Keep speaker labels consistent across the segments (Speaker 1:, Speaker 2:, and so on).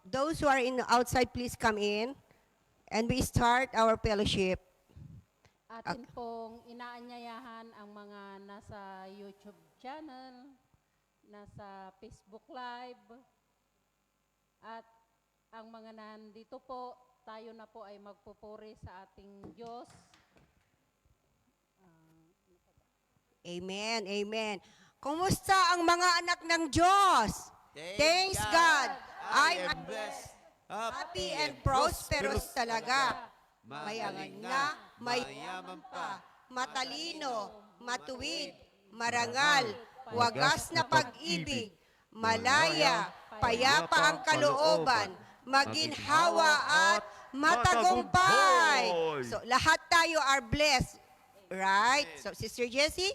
Speaker 1: those who are in outside, please come in. And we start our fellowship.
Speaker 2: Atin pong inaanyayahan ang mga nasa YouTube channel, nasa Facebook Live, at ang mga nandito po, tayo na po ay magpupuri sa ating Diyos.
Speaker 1: Amen, amen. Kumusta ang mga anak ng Diyos? Thanks God. I am blessed, happy and prosperous talaga. Mayaman na, mayaman pa, matalino, matuwid, marangal, wagas na pag-ibig, malaya, payapa ang kalooban, maginhawa at matagumpay. So lahat tayo are blessed. Right? So Sister Jessie?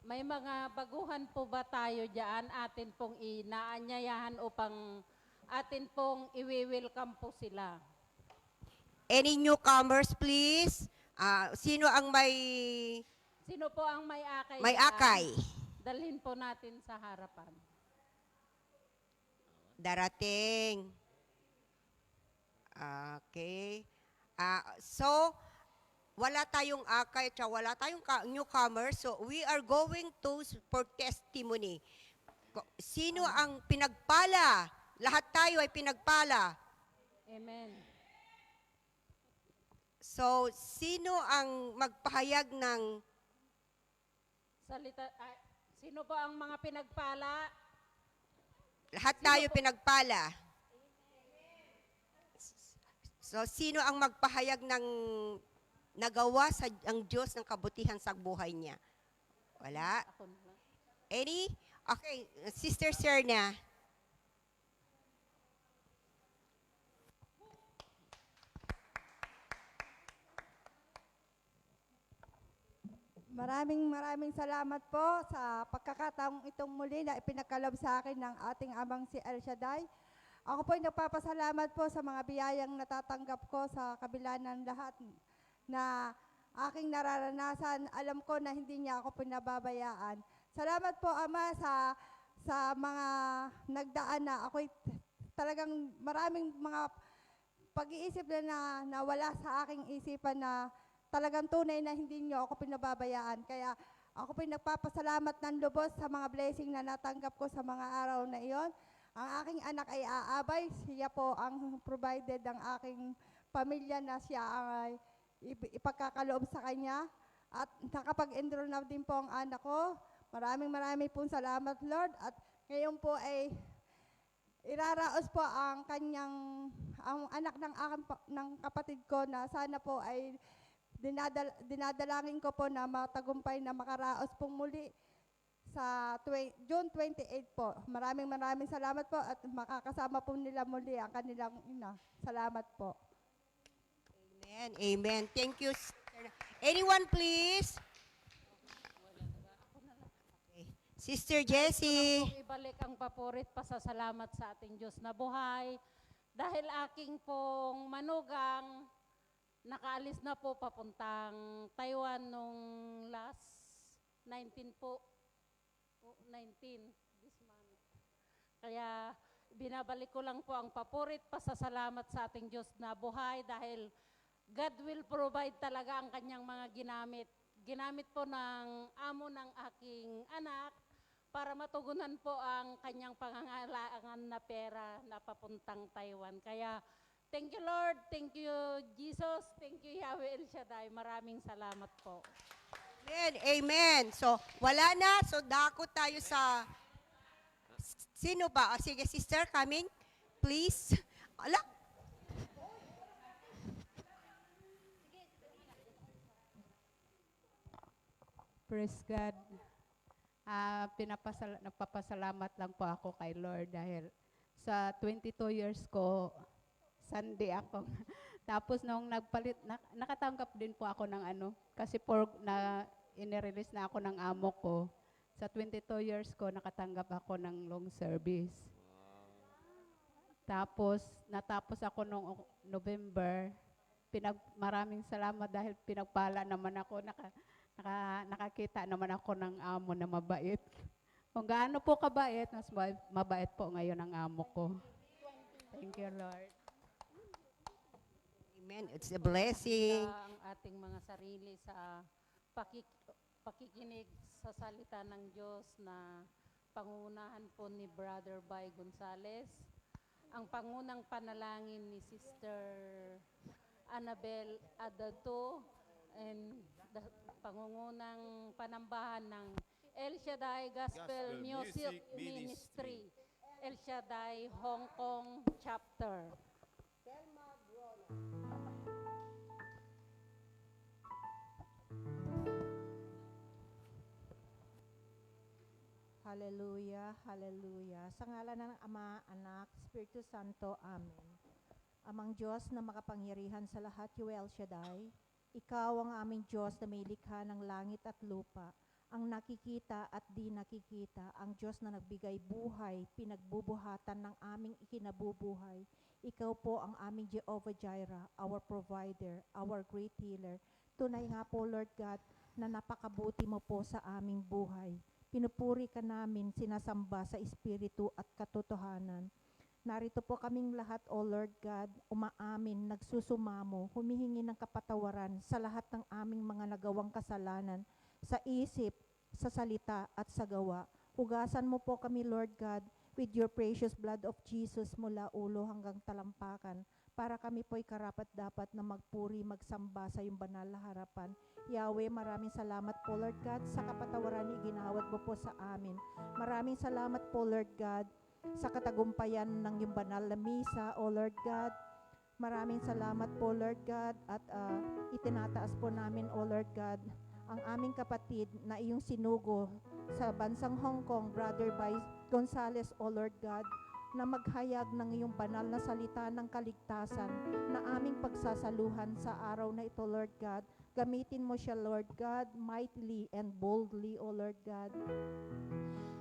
Speaker 2: May mga baguhan po ba tayo dyan? Atin pong inaanyayahan upang atin pong iwi-welcome po sila.
Speaker 1: Any newcomers, please? Sino ang
Speaker 2: Sino po ang may akay?
Speaker 1: may
Speaker 2: dyan?
Speaker 1: akay?
Speaker 2: Dalhin po natin sa harapan.
Speaker 1: Darating. Okay. So, wala tayong akay at wala tayong newcomers. So, we are going to for testimony. Sino ang pinagpala? Lahat tayo ay pinagpala.
Speaker 2: Amen.
Speaker 1: So, sino ang magpahayag ng
Speaker 2: Sino po ang mga pinagpala?
Speaker 1: lahat tayo pinagpala? So, sino ang magpahayag ng nagawa sa ang Diyos ng kabutihan sa buhay niya? Wala?
Speaker 2: Ako na lang.
Speaker 1: Any? Okay, Sister Serna.
Speaker 3: Maraming salamat po sa pagkakataong itong muli na ipinagkaloob sa akin ng ating amang si El Shaddai. Ako po ay nagpapasalamat po sa mga biyayang natatanggap ko sa kabila ng lahat na aking nararanasan. Alam ko na hindi niya ako pinababayaan. Salamat po, Ama, sa mga nagdaan na ako'y talagang maraming mga pag-iisip na nawala sa aking isipan na talagang tunay na hindi niyo ako pinababayaan. Kaya ako po nagpapasalamat ng lubos sa mga blessing na natanggap ko sa mga araw na iyon. Ang aking anak ay aabay. Siya po ang provided ng aking pamilya na siya ay ipagkakaloob sa kanya. At nakapag-enroll na din po ang anak ko. Maraming pong salamat, Lord. At ngayon po ay iraraos po ang anak ng kapatid ko na sana po ay dinadalangin ko po na matagumpay na makaraos pong muli sa June 28 po. Maraming salamat po at makakasama po nila muli ang kanilang ina. Salamat po.
Speaker 1: Amen, amen. Thank you, Sister. Anyone, please? Okay. Sister Jessie.
Speaker 2: Kung ibalik ang papurit pasasalamat sa ating Diyos na buhay, dahil aking pong manugang, nakaalis na po papuntang Taiwan nung last 19 po. 19 this month. Kaya binabalik ko lang po ang papurit pasasalamat sa ating Diyos na buhay dahil God will provide talaga ang kanyang mga ginamit. Ginamit po ng amo ng aking anak para matugunan po ang kanyang pangangailangan na pera na papuntang Taiwan. Kaya thank you, Lord. Thank you, Jesus. Thank you, Yahweh El Shaddai. Maraming salamat po.
Speaker 1: Amen, amen. So, wala na. So, dako tayo sa... Sino ba? Sige, sister, coming. Please. Ala.
Speaker 4: Praise God. Nagpapasalamat lang po ako kay Lord dahil sa 22 years ko, Sunday ako. Tapos nung nakatanggap din po ako ng kasi inirelease na ako ng amo ko. Sa 22 years ko, nakatanggap ako ng long service. Tapos, natapos ako noong November. Maraming salamat dahil pinagpala naman ako. Nakakita naman ako ng amo na mabait. Kung gaano po kabait, mas mabait po ngayon ang amo ko. Thank you, Lord.
Speaker 1: Amen. It's a blessing.
Speaker 2: Ang ating mga sarili sa pakikinig sa salita ng Diyos na pangunahan po ni Brother Bay Gonzales. Ang pangunang panalangin ni Sister Annabel Adato and pangungunang panambahan ng El Shaddai Gospel Music Ministry. El Shaddai Hong Kong Chapter.
Speaker 5: Hallelujah, hallelujah. Sa ngalan ng Ama, Anak, Espiritu Santo, Amen. Amang Diyos na makapangyarihan sa lahat, El Shaddai, Ikaw ang aming Diyos na may likha ng langit at lupa, ang nakikita at di nakikita, ang Diyos na nagbigay buhay, pinagbubuhatan ng aming ikinabubuhay. Ikaw po ang aming Jehovah Jireh, our provider, our great healer. Tunay nga po, Lord God, na napakabuti mo po sa aming buhay. Pinupuri ka namin, sinasamba sa espiritu at katotohanan. Narito po kaming lahat, O Lord God, umaamin, nagsusumamo, humihingi ng kapatawaran sa lahat ng aming mga nagawang kasalanan, sa isip, sa salita at sa gawa. Hugasan mo po kami, Lord God, with your precious blood of Jesus mula ulo hanggang talampakan, para kami po'y karapat-dapat na magpuri, magsamba sa iyong banal na harapan. Yahweh, maraming salamat po, Lord God, sa kapatawaran iginawad mo po sa amin. Maraming salamat po, Lord God, sa katagumpayan ng iyong banal na misa, O Lord God. Maraming salamat po, Lord God, at itinataas po namin, O Lord God, ang aming kapatid na iyong sinugo sa bansang Hong Kong, Brother Bay Gonzales, O Lord God, na maghayag ng iyong banal na salita ng kaligtasan na aming pagsasaluhan sa araw na ito, Lord God. Gamitin mo siya, Lord God, mightily and boldly, O Lord God.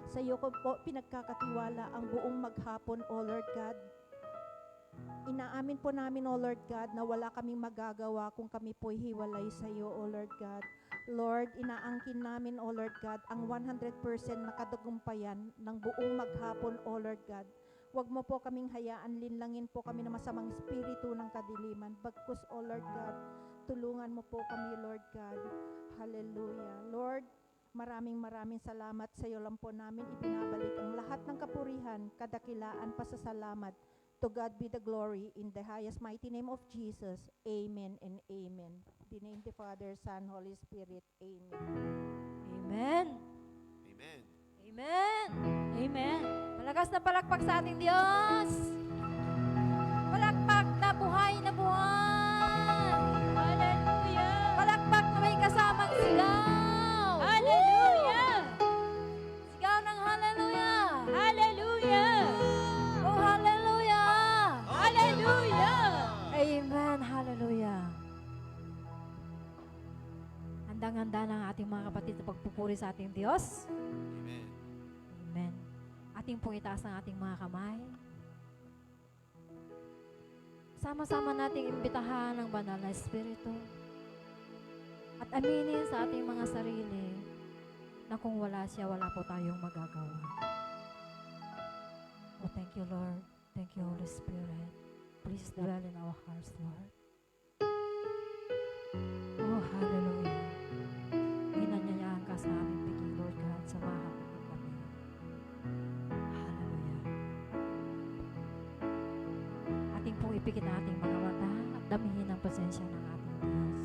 Speaker 5: Sa iyo ko po pinagkakatiwala ang buong maghapon, O Lord God. Inaamin po namin, O Lord God, na wala kaming magagawa kung kami po'y hiwalay sa iyo, O Lord God. Lord, inaangkin namin, O Lord God, ang 100% na katagumpayan ng buong maghapon, O Lord God. Huwag mo po kaming hayaan, linlangin po kami ng masamang espiritu ng kadiliman. Bagkus, O Lord God, tulungan mo po kami, Lord God. Hallelujah. Lord, maraming salamat sa iyo lang po namin ibinabalik ang lahat ng kapurihan, kadakilaan, pasasalamat. To God be the glory in the highest mighty name of Jesus. Amen and amen. In the name of the Father, Son, Holy Spirit. Amen.
Speaker 6: Amen.
Speaker 7: Amen.
Speaker 6: Amen. Amen. Malakas na palakpak sa ating Diyos. Palakpak na buhay na buhay. Hallelujah. Palakpak na may kasamang sigaw. Hallelujah. Sigaw ng hallelujah. Hallelujah. Oh, hallelujah. Hallelujah. Amen. Hallelujah. Handang-handa ng ating mga kapatid na pagpupuri sa ating Diyos.
Speaker 7: Amen.
Speaker 6: Amen. Ating pong itaas ang ating mga kamay. Sama-sama nating imbitahan ang banal na Espiritu. At aminin sa ating mga sarili na kung wala siya, wala po tayong magagawa. Oh, thank you, Lord. Thank you, Holy Spirit. Please dwell in our hearts, Lord. Oh, hallelujah. Inanyayahan ka sa aming bigay, Lord God, samahan mo kami. Hallelujah. Ating pong ipikit na ating mga mata at damihin ang presensya ng ating Diyos.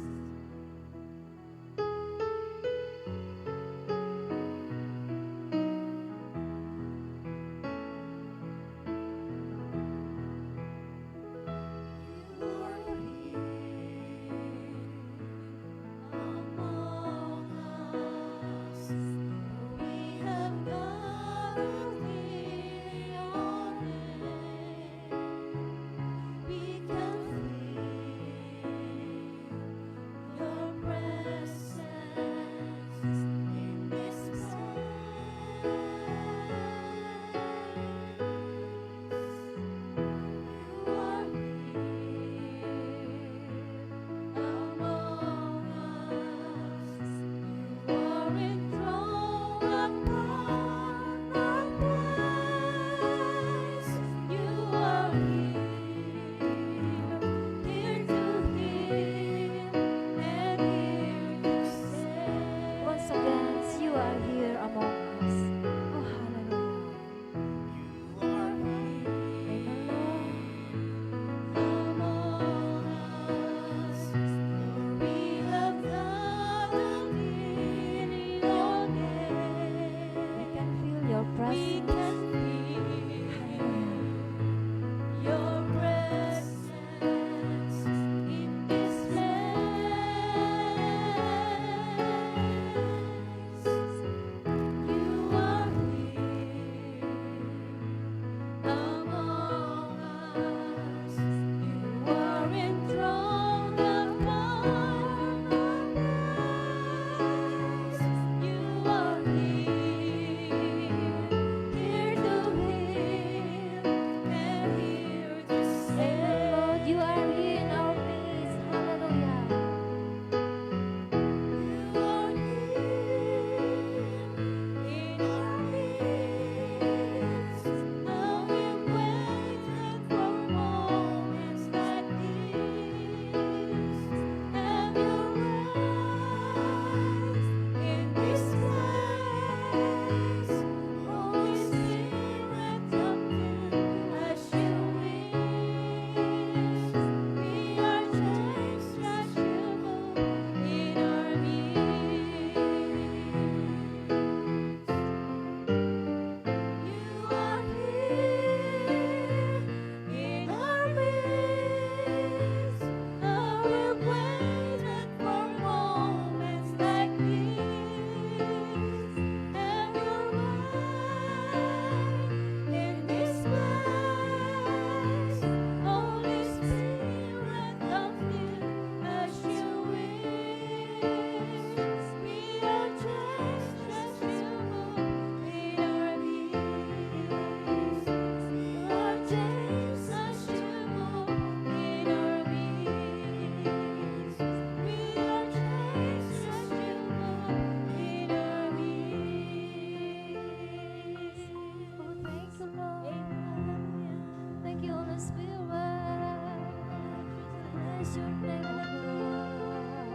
Speaker 6: Praise your name, O God.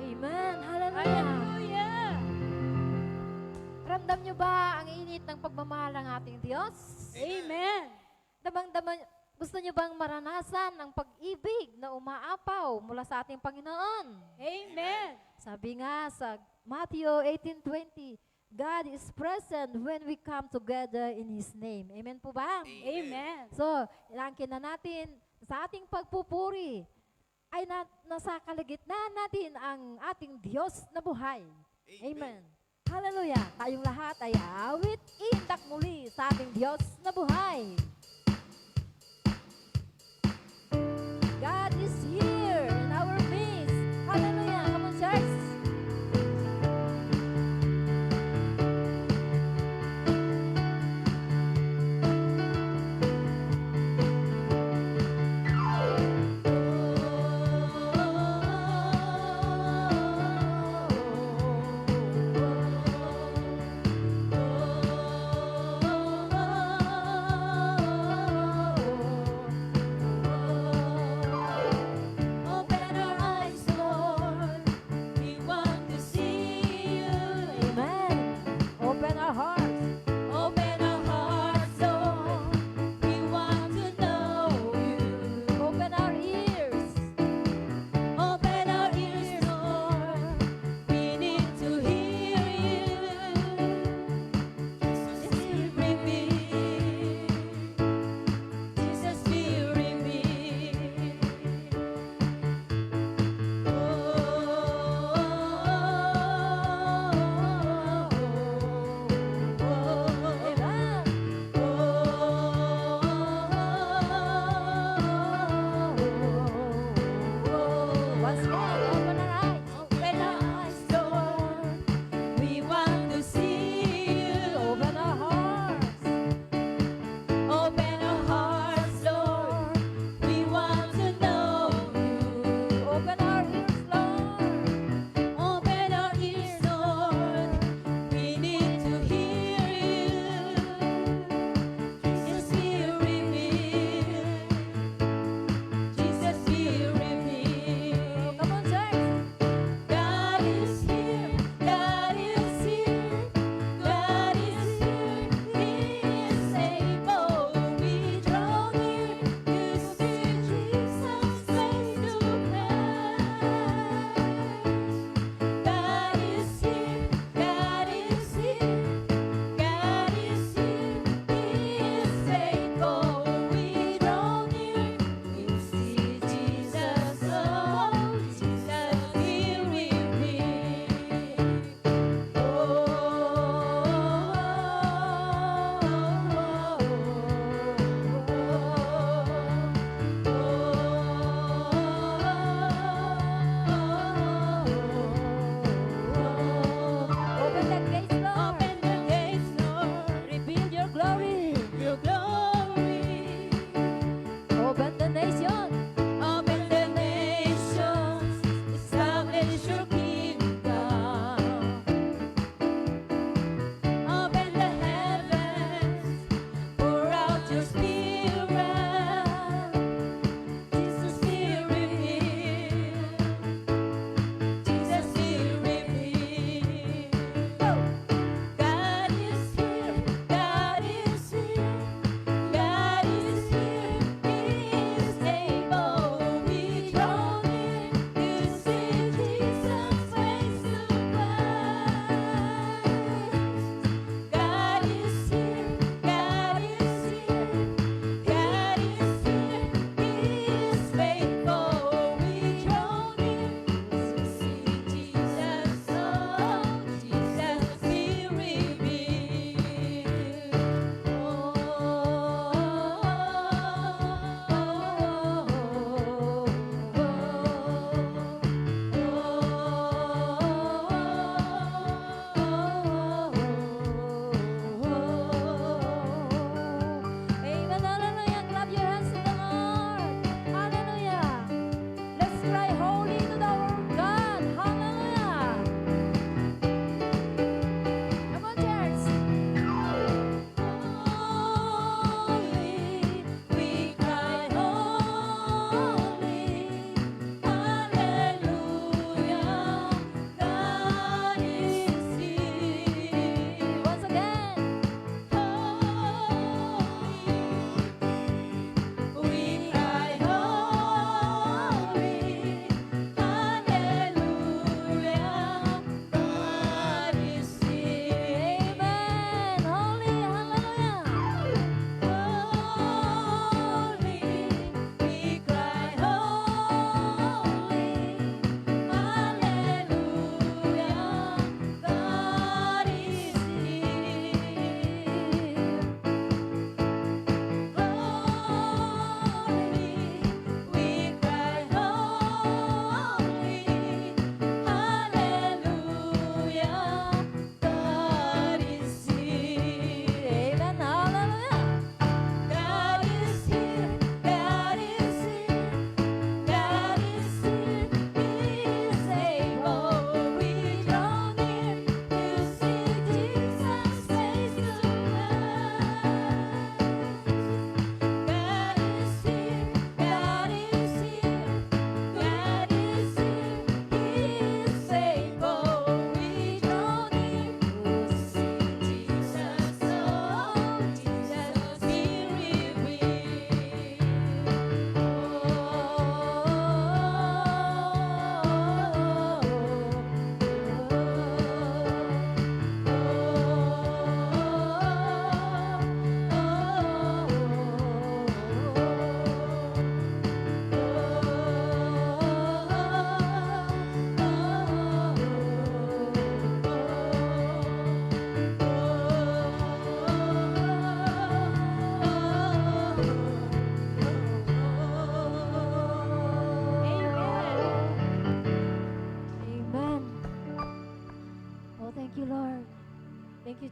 Speaker 6: Amen. Hallelujah.
Speaker 2: Hallelujah!
Speaker 6: Ramdam niyo ba ang init ng pagmamahal ng ating Diyos?
Speaker 2: Amen!
Speaker 6: Damang-dama, gusto niyo bang maranasan ang pag-ibig na umaapaw mula sa ating Panginoon?
Speaker 2: Amen!
Speaker 6: Sabi nga sa Matthew 18:20, God is present when we come together in His name. Amen po ba?
Speaker 2: Amen!
Speaker 6: So, ilangkin na natin sa ating pagpupuri ay nasa kalagitnaan natin ang ating Diyos na buhay. Amen. Hallelujah. Tayong lahat ay awit, iindak muli sa ating Diyos na buhay. God is here in our midst. Hallelujah. Come on, church.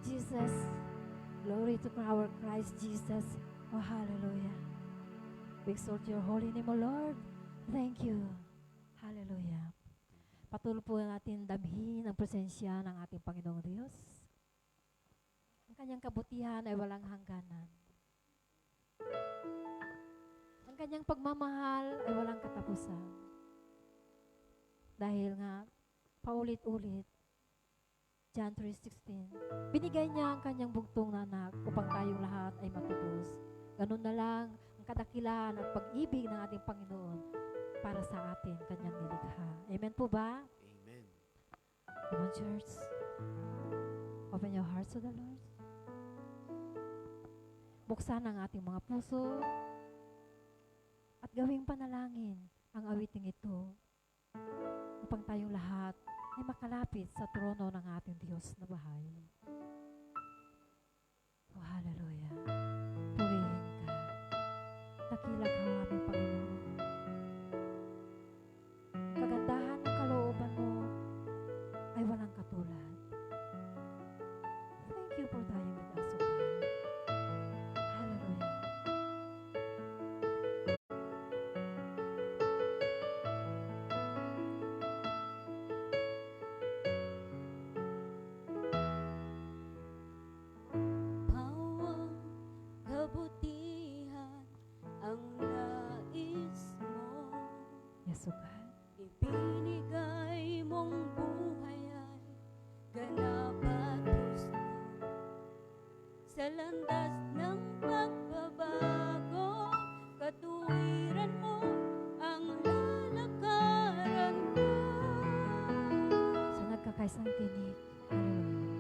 Speaker 6: Jesus. Glory to our Christ Jesus. Oh, hallelujah. We exalt your holy name, O Lord. Thank you. Hallelujah. Patuloy po natin damhin ang presensya ng ating Panginoong Diyos. Ang kanyang kabutihan ay walang hangganan. Ang kanyang pagmamahal ay walang katapusan. Dahil nga, paulit-ulit, John 3:16, binigay niya ang kanyang bugtong na anak upang tayong lahat ay matubos. Ganun na lang ang kadakilaan at pag-ibig ng ating Panginoon para sa atin, kanyang nilikha. Amen po ba?
Speaker 7: Amen.
Speaker 6: Come on, church. Open your hearts to the Lord. Buksan ang ating mga puso at gawing panalangin ang awiting ito upang tayong lahat ay makalapit sa trono ng ating Diyos na bahay. Oh, hallelujah. Purihin ka. Dakila ka, aming Panginoon. Kagandahan ng kalooban mo ay walang katulad. Thank you for dying with us, O God. Hallelujah.
Speaker 8: Pawang kabutihan ang nais mo.
Speaker 6: Yes, O God.
Speaker 8: Ibinigay mong buhay ay ganap at gusto. Sa landas ng pagbabago, katuwiran mo ang lalakaran ko.
Speaker 6: Sa nagkakaisang tinig. Hallelujah.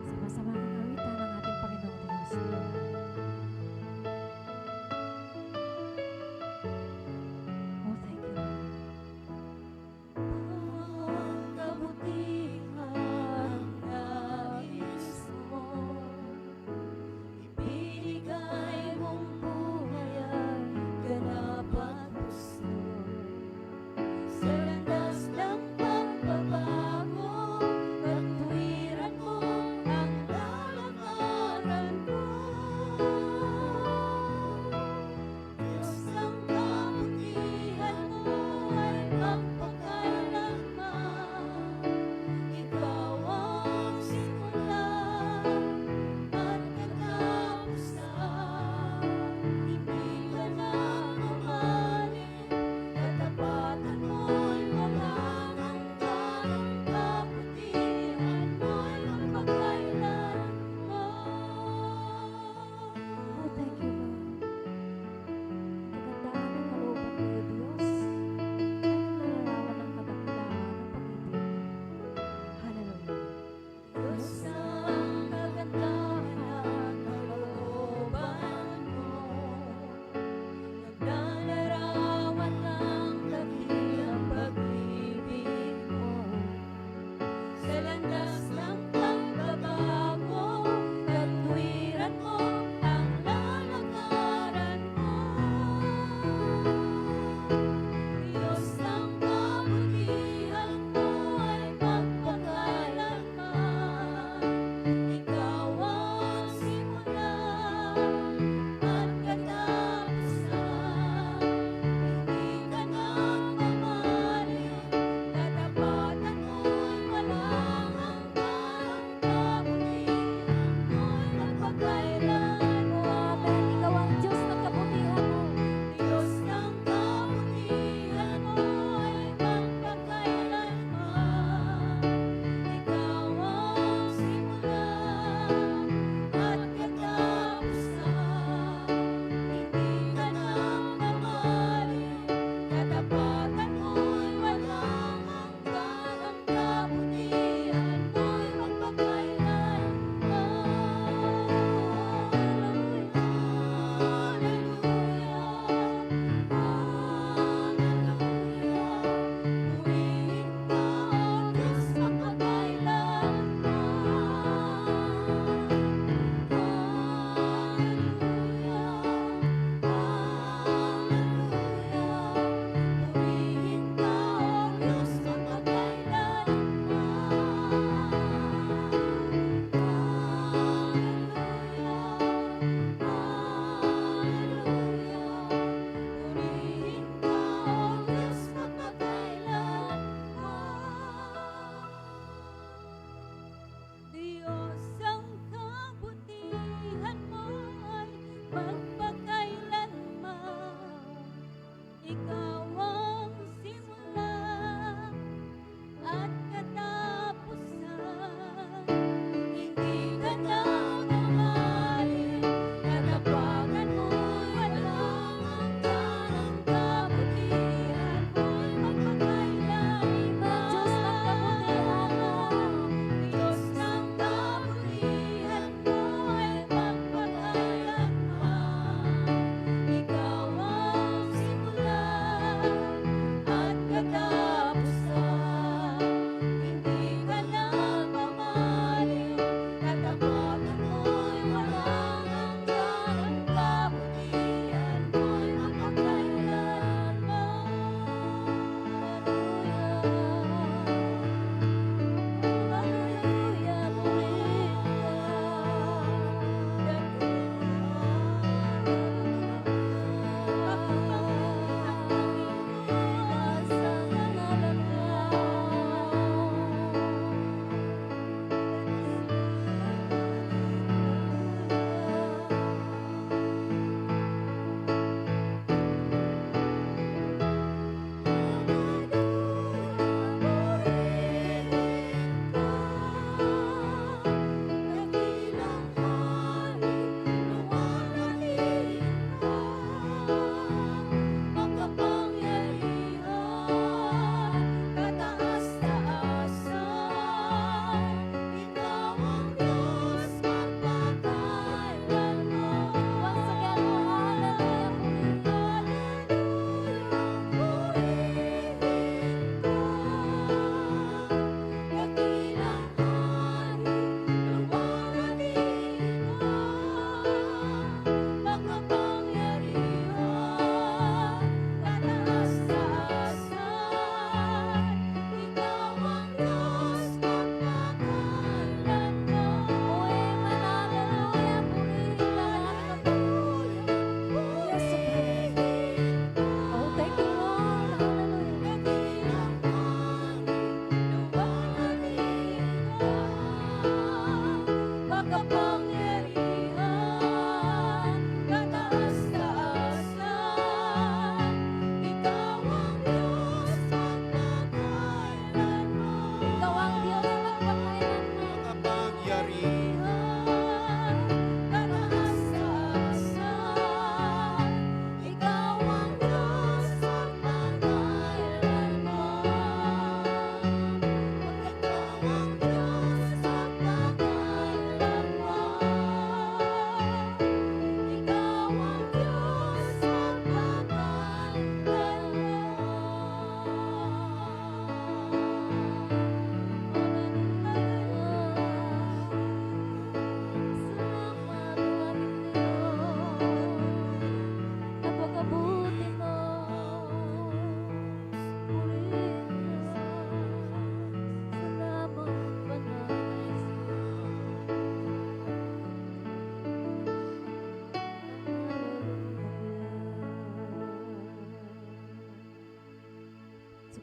Speaker 6: Sama-sama ang awitan ng ating Panginoong Diyos.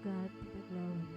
Speaker 6: God be the glory.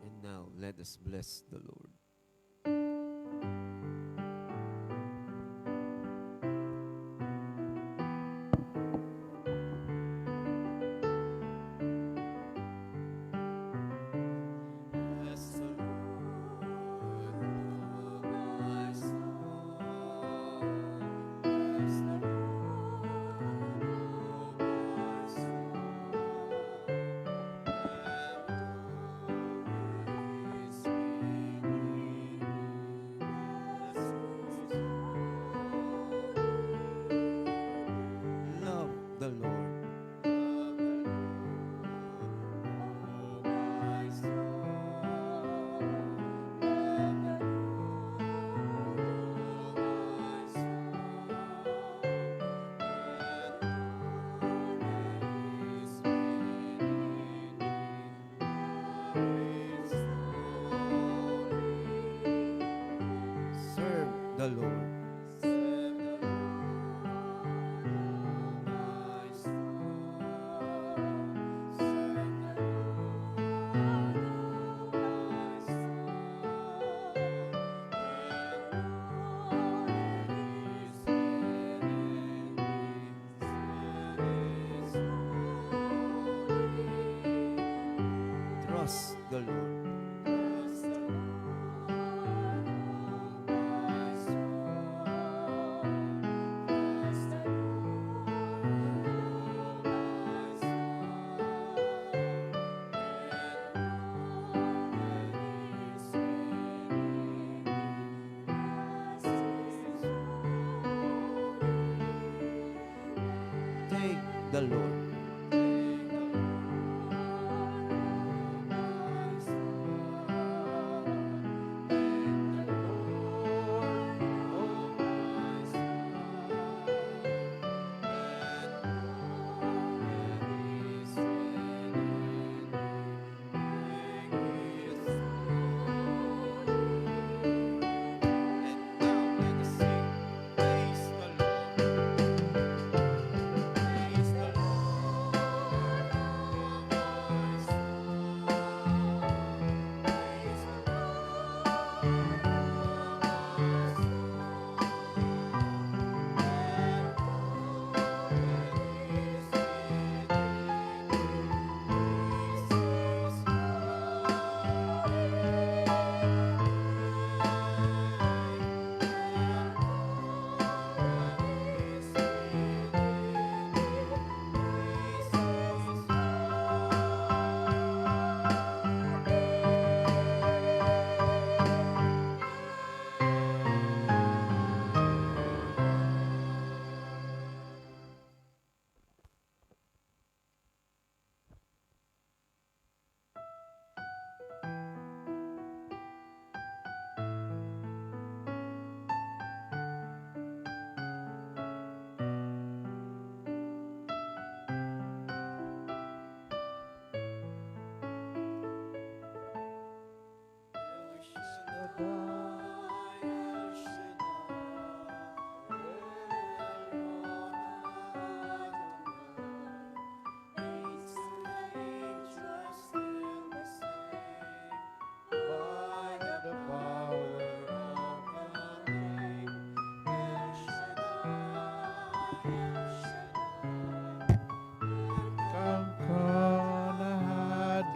Speaker 7: And now, let us bless the Lord. Bless the Lord, oh my soul. Bless the Lord, oh my soul. Love the Lord. Serve the Lord. Serve the Lord, my soul. Serve the Lord, my soul. Trust the Lord. Trust the Lord, my soul. Trust the Lord, my soul. Thank the Lord.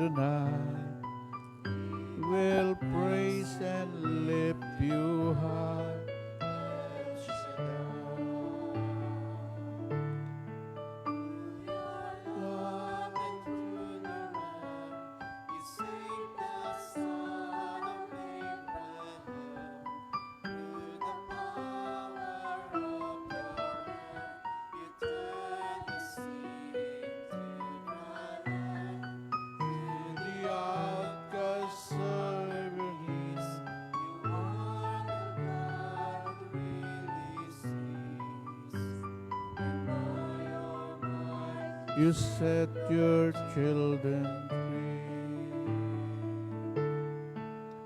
Speaker 9: Adonai, will praise and lift you high. You set your children free.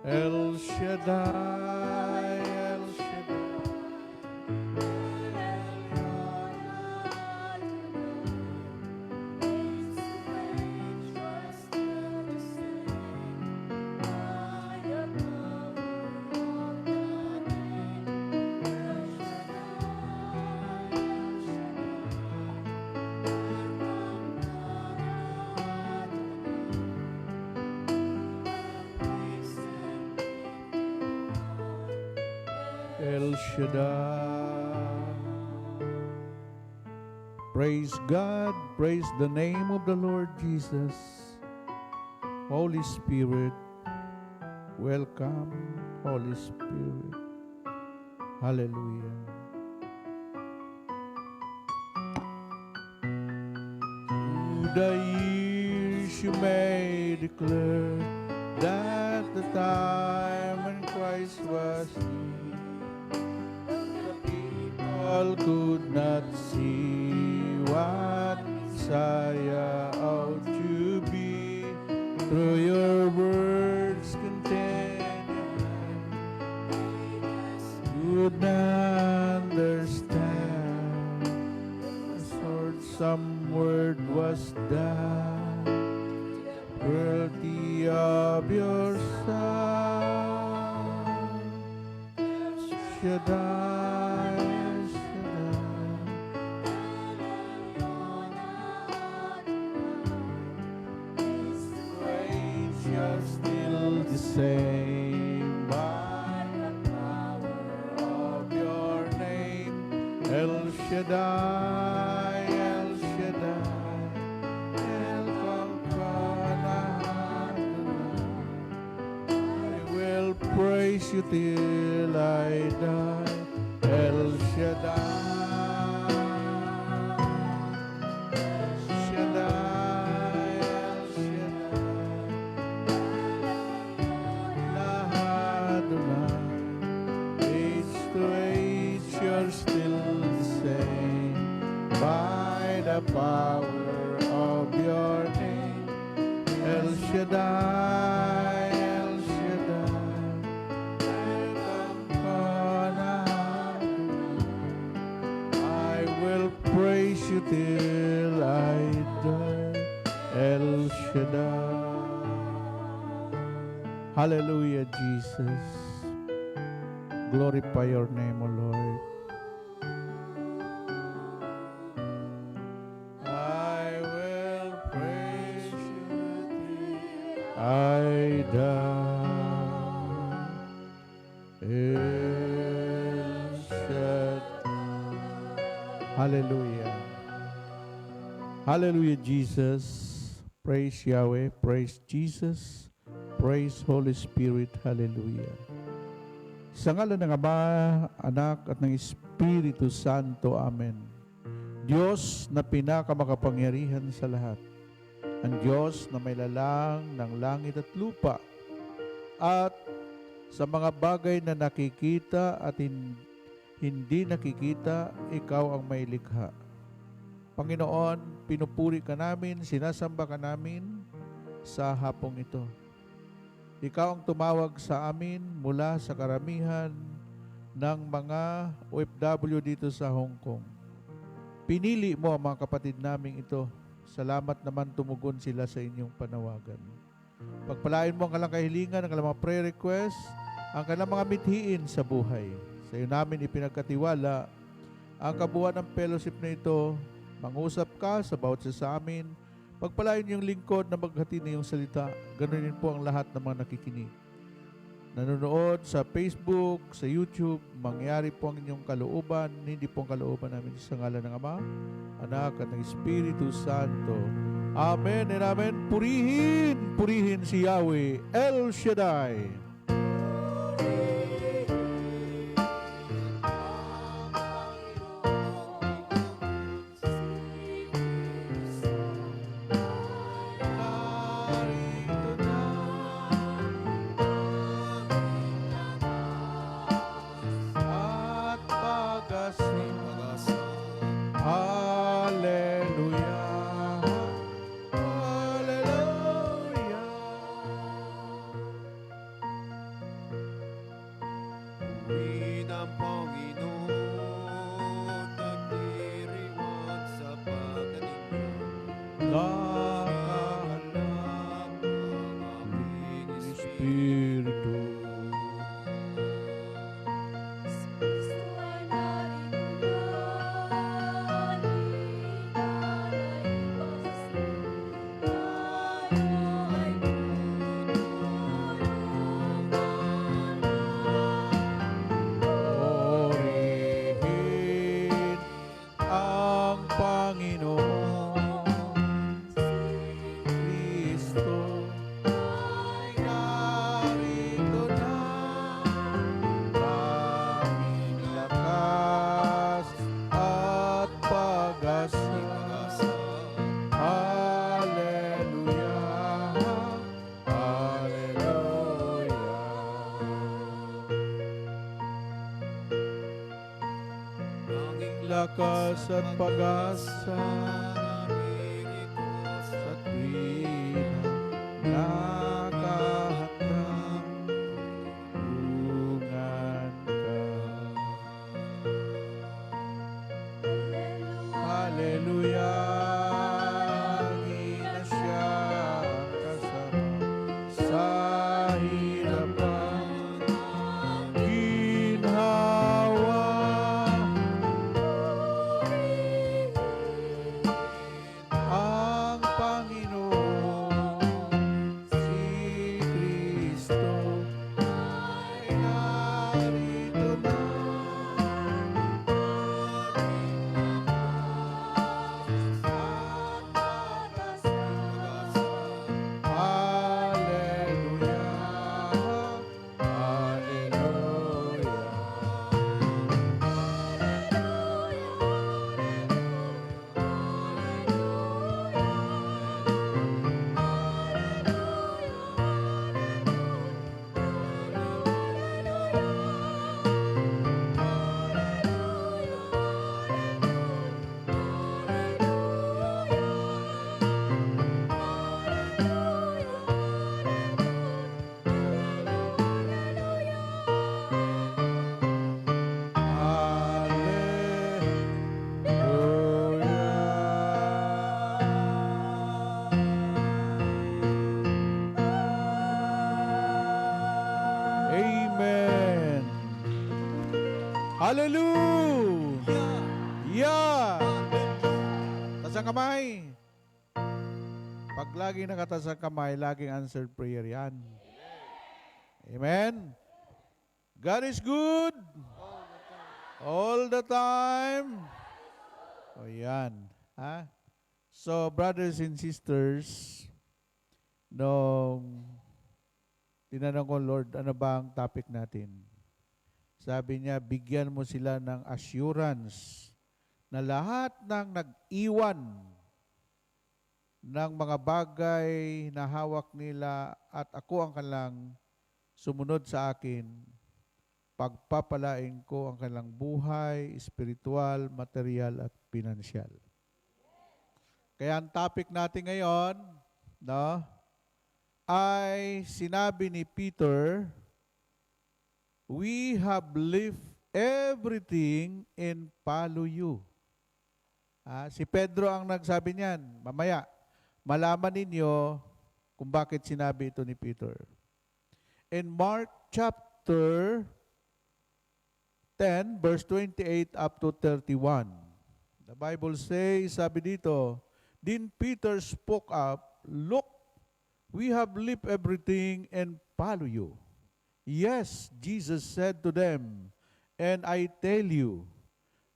Speaker 9: El Shaddai, El Shaddai. El Shaddai. Praise God, praise the name of the Lord Jesus. Holy Spirit, welcome, Holy Spirit. Hallelujah. Through the years you may declare that the time when Christ was here, the people could not see what Messiah ought to be. Through your words contained, could not understand. Some word was done, worthy of your Son. Shaddai, Shaddai. Praise, you're still the same by the power of your name. El Shaddai, El Shaddai, El Elkanah. I will praise you till I die. El Shaddai, El Shaddai, El Shaddai. Adonai, age to age you're still the same by the power of your name. El Shaddai, El Shaddai, El Elkanah. I will praise you till I die. El Shaddai. Hallelujah, Jesus. Glorify your name, O Lord. I will praise you till I die. El Shaddai. Hallelujah. Hallelujah, Jesus. Praise Yahweh. Praise Jesus. Praise Holy Spirit. Hallelujah. Sa ngalan ng Ama, Anak, at ng Espiritu Santo. Amen. Diyos na pinakamakapangyarihan sa lahat, ang Diyos na may lalang ng langit at lupa, at sa mga bagay na nakikita at hindi nakikita, ikaw ang may likha. Panginoon, pinupuri ka namin, sinasamba ka namin sa hapong ito. Ikaw ang tumawag sa amin mula sa karamihan ng mga OFW dito sa Hong Kong. Pinili mo ang mga kapatid naming ito. Salamat naman tumugon sila sa inyong panawagan. Pagpalain mo ang kanilang kahilingan, ang kanilang mga prayer request, ang kanilang mga mithiin sa buhay. Sa iyo namin ipinagkatiwala ang kabuuan ng fellowship na ito. Mangusap ka sa bawat isa sa amin. Pagpalain yung lingkod na maghati na yung salita. Ganunin po ang lahat ng mga nakikinig. Nanonood sa Facebook, sa YouTube, mangyari po ang inyong kalooban, hindi po ang kalooban namin sa ngalan ng Ama, Anak, at ng Espiritu Santo. Amen and amen. Purihin, purihin si Yahweh, El Shaddai. Hallelujah, at pag-asa sa tuwing nakahatang tulungan ka. Hallelujah, di na siya kasarap sa hirapan ginhawa. Ang Panginoon si Kristo ay narito na. Hallelujah, Amen. Hallelujah. Yeah. Taas ang kamay. Pag lagi nakataas ang kamay, laging answered prayer yan. Amen. God is good. All the time. O yan. Ha? So, brothers and sisters, nung tinanong ko, Lord, ano ba ang topic natin? Sabi niya, bigyan mo sila ng assurance na lahat ng nag-iwan ng mga bagay na hawak nila at ako ang kanilang sumunod sa akin, pagpapalain ko ang kanilang buhay, spiritual, material at pinansyal. Kaya ang topic natin ngayon, no, ay sinabi ni Peter, we have left everything and follow you. Si Pedro ang nagsabi niyan. Mamaya, malaman ninyo kung bakit sinabi ito ni Peter. In Mark chapter 10, verse 28 up to 31, the Bible says, sabi dito, then Peter spoke up, look, we have left everything and follow you. Yes, Jesus said to them, and I tell you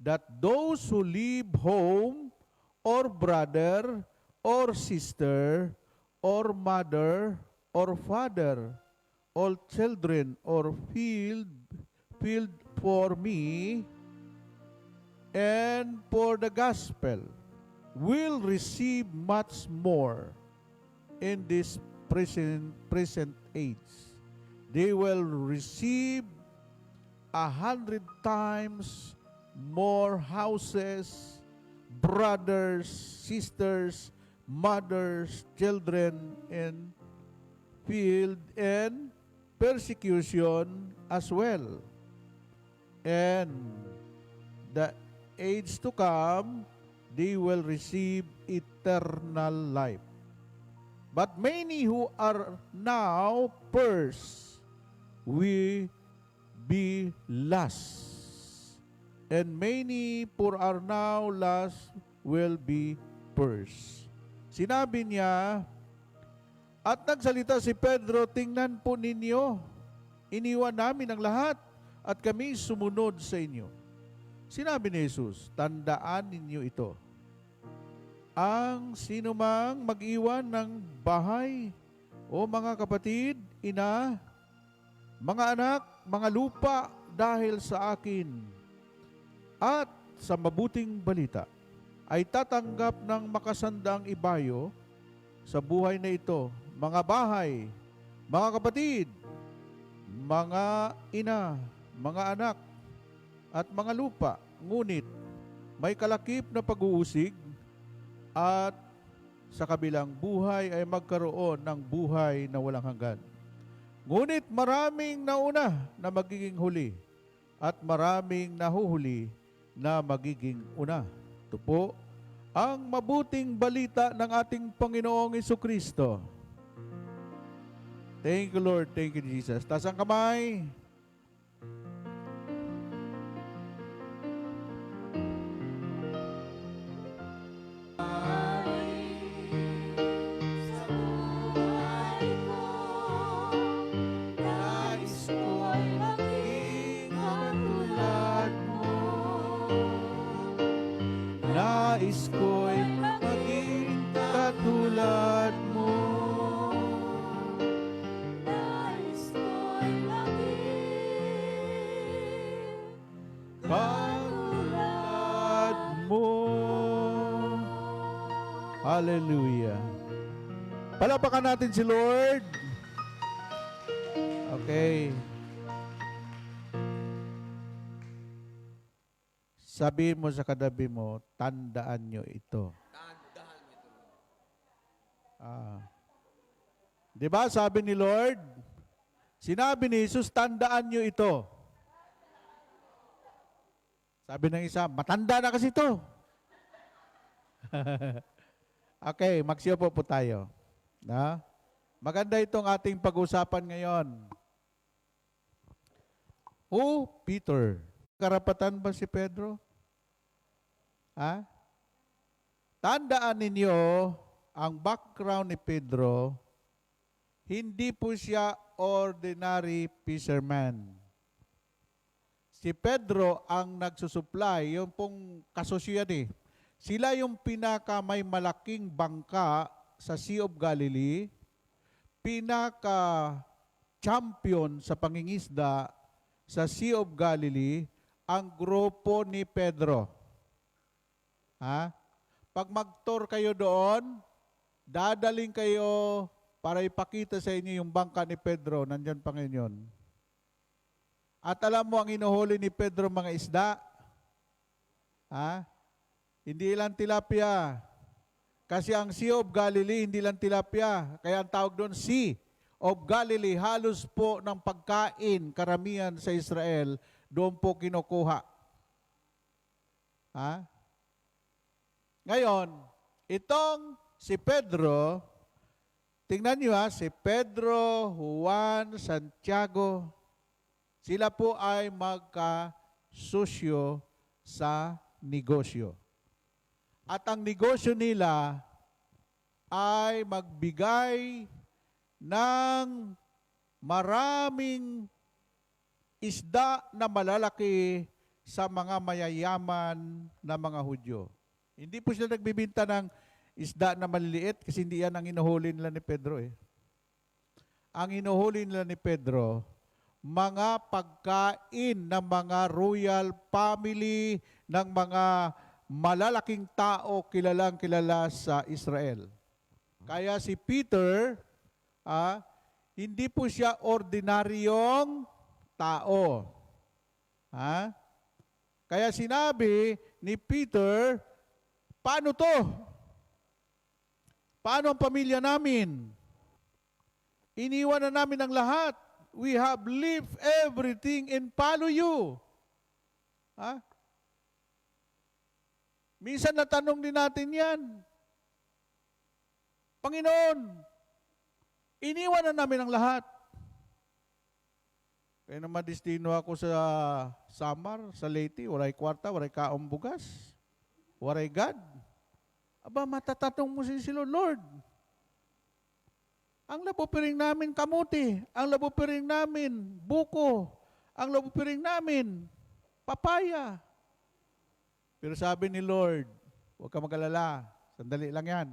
Speaker 9: that those who leave home or brother or sister or mother or father or children or field for me and for the gospel will receive much more in this present age. They will receive 100 times more houses, brothers, sisters, mothers, children, and field and persecution as well. And the age to come, they will receive eternal life. But many who are now first will be last. And many who are now last will be first. Sinabi niya, at nagsalita si Pedro, tingnan po ninyo, iniwan namin ang lahat at kami sumunod sa inyo. Sinabi ni Jesus, tandaan ninyo ito. Ang sinumang mag-iwan ng bahay o mga kapatid, ina, mga anak, mga lupa dahil sa akin at sa mabuting balita ay tatanggap ng makasandaang ibayo sa buhay na ito, mga bahay, mga kapatid, mga ina, mga anak, at mga lupa. Ngunit may kalakip na pag-uusig at sa kabilang buhay ay magkaroon ng buhay na walang hanggan. Ngunit maraming nauna na magiging huli at maraming nahuhuli na magiging una. Ito po ang mabuting balita ng ating Panginoong Jesucristo. Thank you, Lord. Thank you, Jesus. Taas ang kamay.
Speaker 7: Nais ko'y maging katulad mo.
Speaker 9: Nais ko'y maging katulad mo.
Speaker 8: Nais ko'y maging
Speaker 9: Katulad mo. Hallelujah. Palapakan natin si Lord. Okay. Sabihin mo sa katabi mo, tandaan nyo ito. Di ba sabi ni Lord? Sinabi ni Jesus, tandaan nyo ito. Sabi ng isa, matanda na kasi ito. Okay, magsiupo po tayo. Na? Maganda itong ating pag-usapan ngayon. Oh, Peter. Karapatan ba si Pedro? Ha? Tandaan ninyo ang background ni Pedro, hindi po siya ordinary fisherman. Si Pedro ang nagsusupply, yung pong kasosyo yan eh. Sila yung pinaka may malaking bangka sa Sea of Galilee, pinaka champion sa pangingisda sa Sea of Galilee, ang grupo ni Pedro. Ha? Pag mag-tour kayo doon, dadaling kayo para ipakita sa inyo yung bangka ni Pedro, nandyan pa ngayon. At alam mo ang inuhuli ni Pedro mga isda? Ha? Hindi lang tilapia. Kasi ang Sea of Galilee, hindi lang tilapia. Kaya ang tawag doon, Sea of Galilee, halos po ng pagkain, karamihan sa Israel, doon po kinukuha. Ha? Ngayon, itong si Pedro, tingnan nyo ha, si Pedro, Juan, Santiago, sila po ay magkasusyo sa negosyo. At ang negosyo nila ay magbigay ng maraming isda na malalaki sa mga mayayaman na mga Hudyo. Hindi po sila nagbibinta ng isda na maliliit kasi hindi yan ang inuhuli nila ni Pedro eh. Ang inuhuli nila ni Pedro, mga pagkain ng mga royal family, ng mga malalaking tao kilalang kilala sa Israel. Kaya si Peter, hindi po siya ordinaryong tao. Kaya sinabi ni Peter, paano to? Paano ang pamilya namin? Iniwan na namin ang lahat. We have left everything and follow you. Minsan natanong din natin yan. Panginoon, iniwan na namin ang lahat. Kaya naman destino ako sa Samar, sa Leyte, waray kwarta, waray kaong bugas, waray God. Aba, matatatong mo si Lord. Ang labupiring namin kamuti, ang labupiring namin buko, ang labupiring namin papaya. Pero sabi ni Lord, huwag ka mag-alala, sandali lang yan.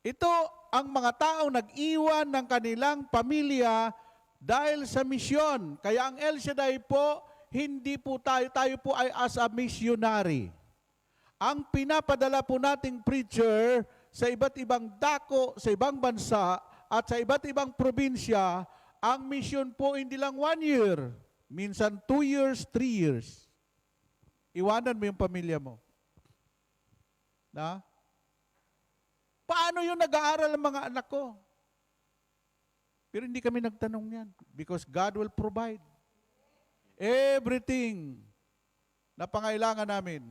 Speaker 9: Ito ang mga taong nag-iwan ng kanilang pamilya dahil sa misyon. Kaya ang El Shaddai po, hindi po tayo po ay as a missionary. Ang pinapadala po nating preacher sa iba't ibang dako, sa ibang bansa, at sa iba't ibang probinsya, ang mission po hindi lang 1 year, minsan 2 years, 3 years. Iwanan mo yung pamilya mo. Na? Paano yung nag-aaral ang mga anak ko? Pero hindi kami nagtanong yan. Because God will provide everything na pangailangan namin.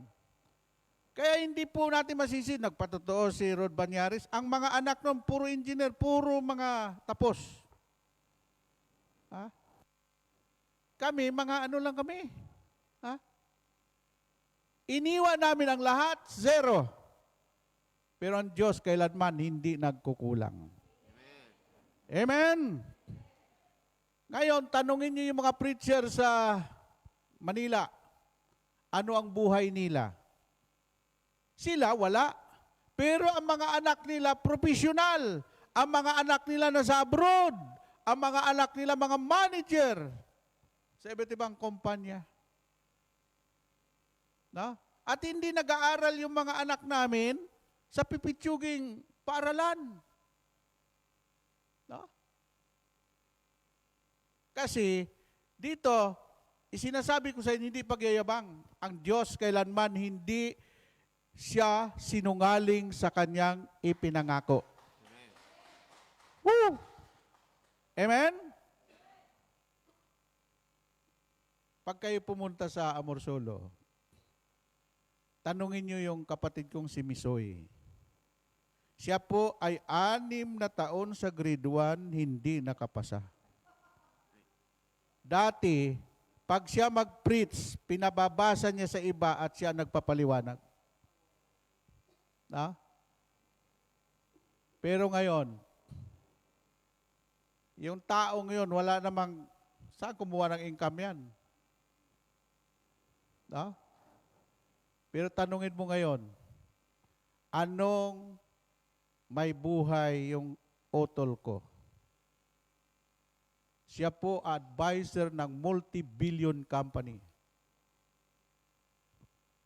Speaker 9: Kaya hindi po natin masisi, nagpatotoo si Rod Banyaris, ang mga anak nun, puro engineer, puro mga tapos. Ha? Kami, mga ano lang kami. Ha? Iniwan namin ang lahat, zero. Pero ang Diyos kailanman hindi nagkukulang. Amen. Ngayon, tanungin niyo yung mga preacher sa Manila, ano ang buhay nila? Sila, wala. Pero ang mga anak nila, professional. Ang mga anak nila nasa abroad. Ang mga anak nila, mga manager. Sa iba't ibang kumpanya. No? At hindi nag-aaral yung mga anak namin sa pipitsuging paaralan. No? Kasi, dito, isinasabi ko sa inyo, hindi pagyayabang. Ang Diyos kailanman hindi siya sinungaling sa kanyang ipinangako. Amen. Woo! Amen? Pag kayo pumunta sa Amorsolo, tanungin niyo yung kapatid kong si Misoy. Siya po ay 6 na taon sa grade 1, hindi nakapasa. Dati, pag siya mag-preach, pinababasa niya sa iba at siya nagpapaliwanag. Na? Pero ngayon, yung taong yun, wala namang, saan kumuha ng income yan? Na? Pero tanungin mo ngayon, anong may buhay yung utol ko? Siya po advisor ng multi-billion company.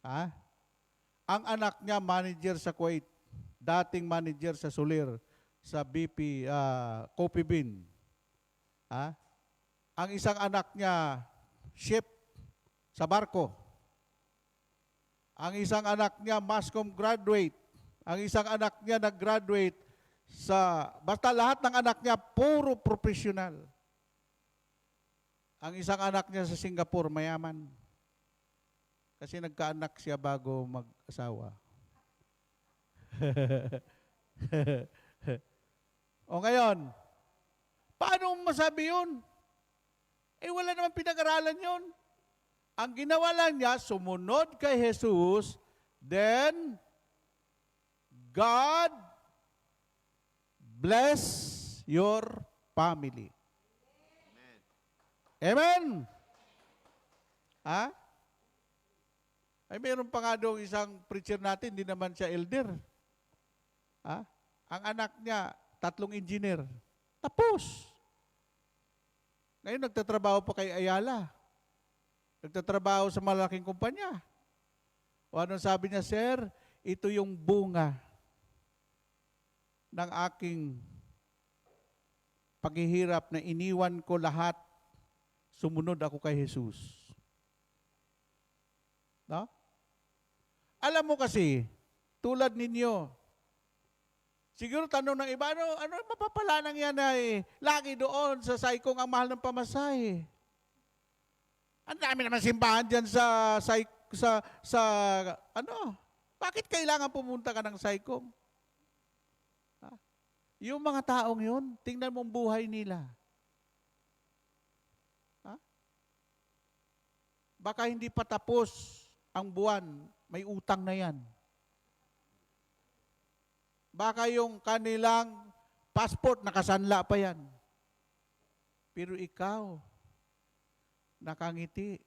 Speaker 9: Ha? Ang anak niya, manager sa Kuwait. Dating manager sa Solir, sa BP, Coffee Bean. Ha? Ang isang anak niya, chef sa barko. Ang isang anak niya, Mascom graduate. Ang isang anak niya nag-graduate sa, basta lahat ng anak niya, puro professional. Ang isang anak niya sa Singapore, mayaman. Kasi nagkaanak siya bago mag-asawa. O ngayon, paano mo masabi yun? Eh wala naman pinag-aralan yun. Ang ginawa lang niya, sumunod kay Jesus, then God bless your family. Amen? Ha? Ay, mayroon pa nga doon isang preacher natin, hindi naman siya elder. Ha? Ang anak niya, 3 engineer. Tapos. Ngayon, nagtatrabaho pa kay Ayala. Nagtatrabaho sa malaking kumpanya. O anong sabi niya, Sir, ito yung bunga ng aking paghihirap na iniwan ko lahat, sumunod ako kay Jesus. No? Alam mo kasi, tulad ninyo, siguro tanong ng iba, ano mapapala nang yan ay lagi doon sa Saikong ang mahal ng pamasahe. Ang dami naman simbahan dyan bakit kailangan pumunta ka ng Saikong? Ha? Yung mga taong yun, tingnan mo ang buhay nila. Ha? Baka hindi pa tapos ang buwan, may utang na yan. Baka yung kanilang passport, nakasanla pa yan. Pero ikaw, nakangiti,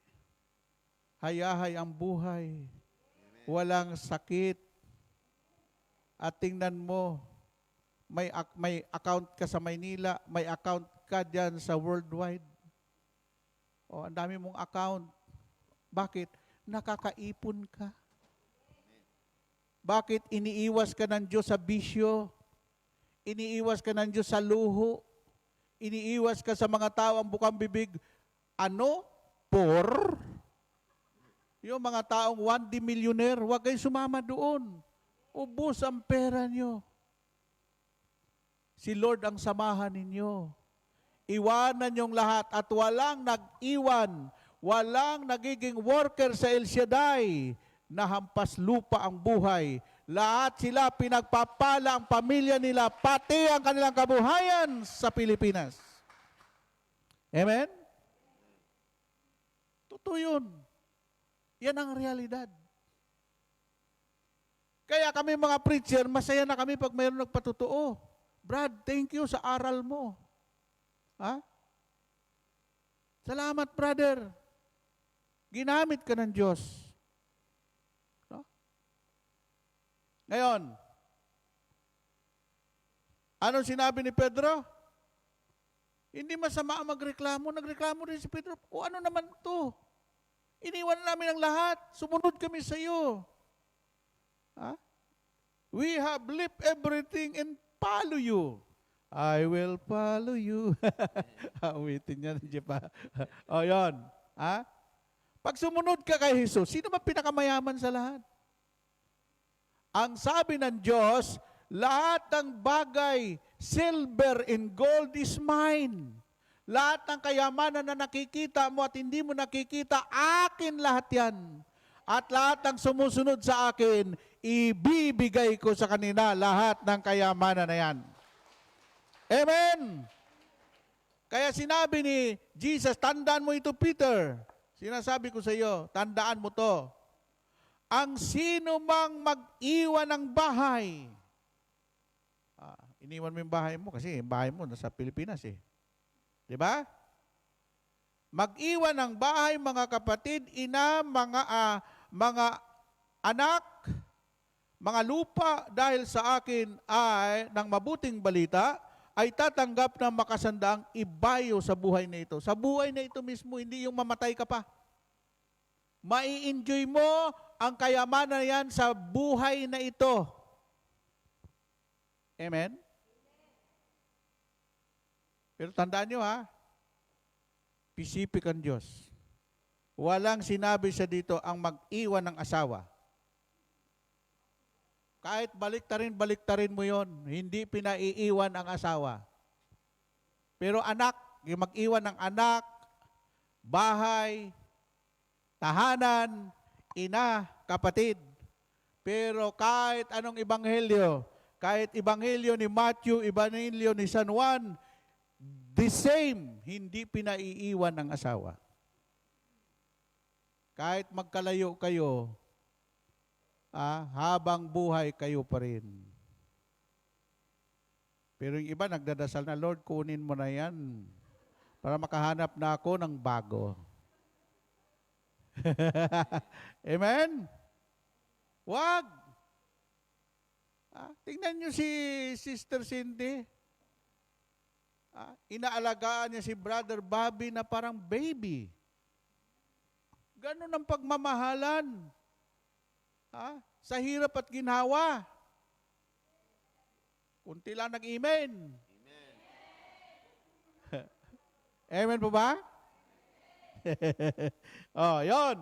Speaker 9: hayahay ang buhay, walang sakit, at tingnan mo, may account ka sa Maynila, may account ka dyan sa worldwide. O, ang dami mong account. Bakit? Nakakaipon ka. Bakit iniiwas ka ng Diyos sa bisyo? Iniiwas ka ng Diyos sa luho? Iniiwas ka sa mga tao ang bukang bibig? Ano? Yung mga taong 1D millionaire, huwag kayong sumama doon. Ubus ang pera nyo. Si Lord ang samahan ninyo. Iwanan yung lahat at walang nag-iwan, walang nagiging worker sa El Shaddai na hampas lupa ang buhay. Lahat sila pinagpapala ang pamilya nila, pati ang kanilang kabuhayan sa Pilipinas. Amen? Totoo yun. Yan ang realidad. Kaya kami mga preacher, masaya na kami pag mayroon nagpatotoo. Brad, thank you sa aral mo. Ha? Salamat, brother. Ginamit ka ng Diyos. No? Ngayon, anong sinabi ni Pedro? Hindi masama ang magreklamo. Nagreklamo rin si Pedro. O ano naman to? Iniwan namin ang lahat. Sumunod kami sa iyo. Ha? We have left everything and follow you. I will follow you. Awitin niya, di ba? O, yun. Ha? Pag sumunod ka kay Jesus, sino ba pinakamayaman sa lahat? Ang sabi ng Diyos, lahat ng bagay, silver and gold is mine. Lahat ng kayamanan na nakikita mo at hindi mo nakikita, akin lahat yan. At lahat ng sumusunod sa akin, ibibigay ko sa kanila lahat ng kayamanan na yan. Amen! Kaya sinabi ni Jesus, tandaan mo ito, Peter. Sinasabi ko sa iyo, tandaan mo to. Ang sino mang mag-iwan ng bahay, iniwan mo yung bahay mo kasi yung bahay mo nasa Pilipinas eh. Di ba? Mag-iwan ng bahay, mga kapatid, ina, mga anak, mga lupa dahil sa akin ay ng mabuting balita ay tatanggap ng makasandaang ibayo sa buhay na ito. Sa buhay na ito mismo, hindi yung mamatay ka pa. Mai-enjoy mo ang kayamanan yan sa buhay na ito. Amen? Pero tandaan nyo ha, Pacific ang Diyos. Walang sinabi siya dito ang mag-iwan ng asawa. Kahit baliktarin mo yon, hindi pinaiiwan ang asawa. Pero anak, yung mag-iwan ng anak, bahay, tahanan, ina, kapatid. Pero kahit anong ebanghelyo, kahit ebanghelyo ni Matthew, ebanghelyo ni San Juan, the same, hindi pinaiiwan ng asawa. Kahit magkalayo kayo, habang buhay kayo pa rin. Pero yung iba nagdadasal na, Lord, kunin mo na yan para makahanap na ako ng bago. Amen? Wag! Tingnan nyo si Sister Cindy. Inaalagaan niya si Brother Bobby na parang baby. Ganun ang pagmamahalan. Sa hirap at ginhawa. Kunti lang nag-amen. Amen. Amen po ba? Yon.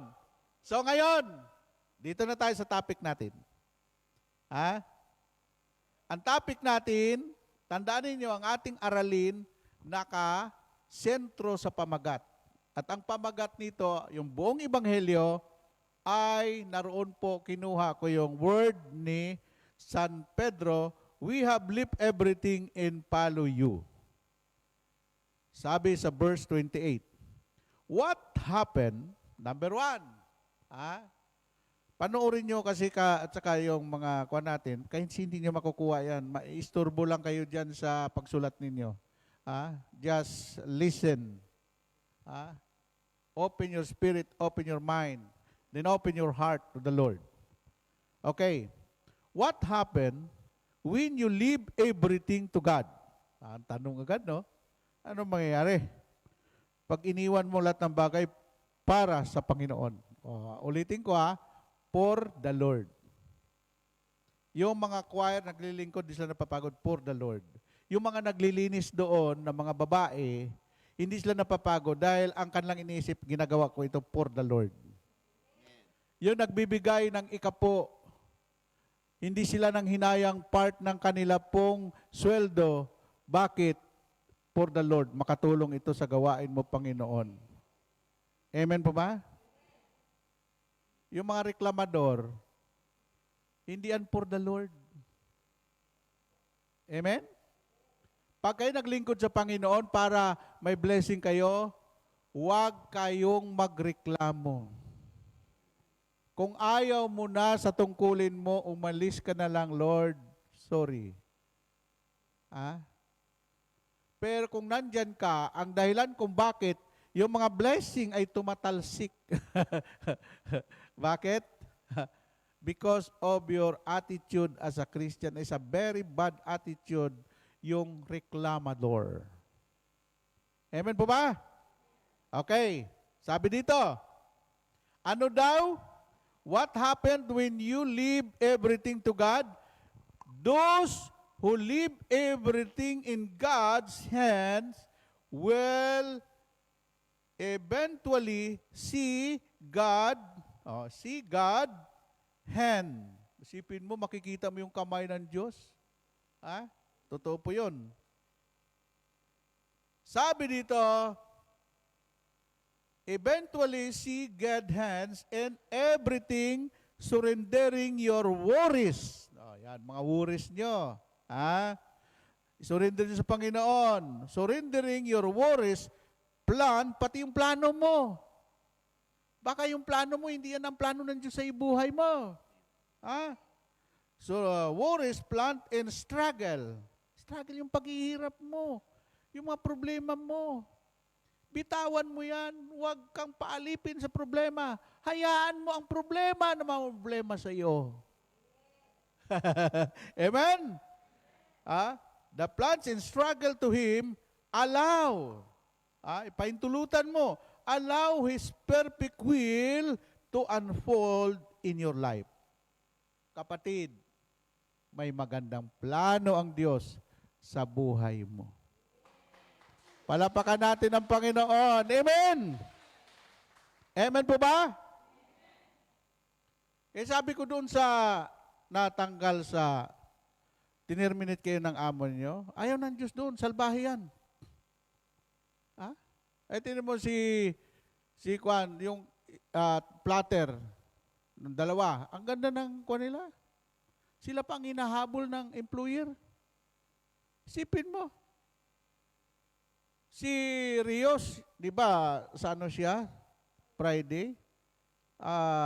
Speaker 9: So ngayon, dito na tayo sa topic natin. Ang topic natin, tandaan niyo ang ating aralin naka-sentro sa pamagat. At ang pamagat nito, yung buong ebanghelyo, ay naroon po, kinuha ko yung word ni San Pedro, we have left everything and follow you. Sabi sa verse 28, what happened? Number 1, panoorin nyo kasi at saka yung mga kuha natin, kahit hindi nyo makukuha yan, maisturbo lang kayo dyan sa pagsulat ninyo. Just listen. Open your spirit, open your mind. Then open your heart to the Lord. Okay. What happened when you leave everything to God? Ang tanong agad, no? Ano mangyayari? Pag iniwan mo lahat ng bagay para sa Panginoon. Ulitin ko for the Lord. Yung mga choir naglilingkod, di sila napapagod for the Lord. Yung mga naglilinis doon na mga babae, hindi sila napapagod dahil ang kanilang iniisip, ginagawa ko ito for the Lord. yung nagbibigay ng ikapo. Hindi sila nang hinayang part ng kanila pong sweldo. Bakit? For the Lord. Makatulong ito sa gawain mo, Panginoon. Amen po ba? Yung mga reklamador, hindi yan for the Lord. Amen? Pag kayo naglingkod sa Panginoon para may blessing kayo, huwag kayong magreklamo. Kung ayaw mo na sa tungkulin mo, umalis ka na lang, Lord. Sorry. Pero kung nandyan ka, ang dahilan kung bakit yung mga blessing ay tumatalsik. Bakit? Because of your attitude as a Christian is a very bad attitude, yung reklamador. Amen po ba? Okay. Sabi dito, ano daw? What happened when you leave everything to God? Those who leave everything in God's hands will eventually see God hand. Isipin mo, makikita mo yung kamay ng Diyos. Totoo po yun. Sabi dito, eventually see God's hands and everything, surrendering your worries. Yan, mga worries nyo. Surrender nyo sa Panginoon. Surrendering your worries, plan, pati yung plano mo. Baka yung plano mo, hindi yan ang plano ng Diyos sa ibuhay mo. So, worries, plan, and struggle. Struggle yung paghihirap mo. Yung mga problema mo. Bitawan mo yan. Huwag kang paalipin sa problema. Hayaan mo ang problema na mga problema sa iyo. Amen? The plans and struggle to Him, allow. Ipaintulutan mo. Allow His perfect will to unfold in your life. Kapatid, may magandang plano ang Diyos sa buhay mo. Palapakan natin ang Panginoon. Amen! Amen po ba? Sabi ko doon sa natanggal sa tinerminate kayo ng amo niyo, ayaw ng Diyos doon, salbahe yan. Tingnan mo si Kwan, yung platter, ng dalawa. Ang ganda ng Kwan nila. Sila pang hinahabol ng employer. Isipin mo. Si Rios, di ba, sa ano siya? Friday?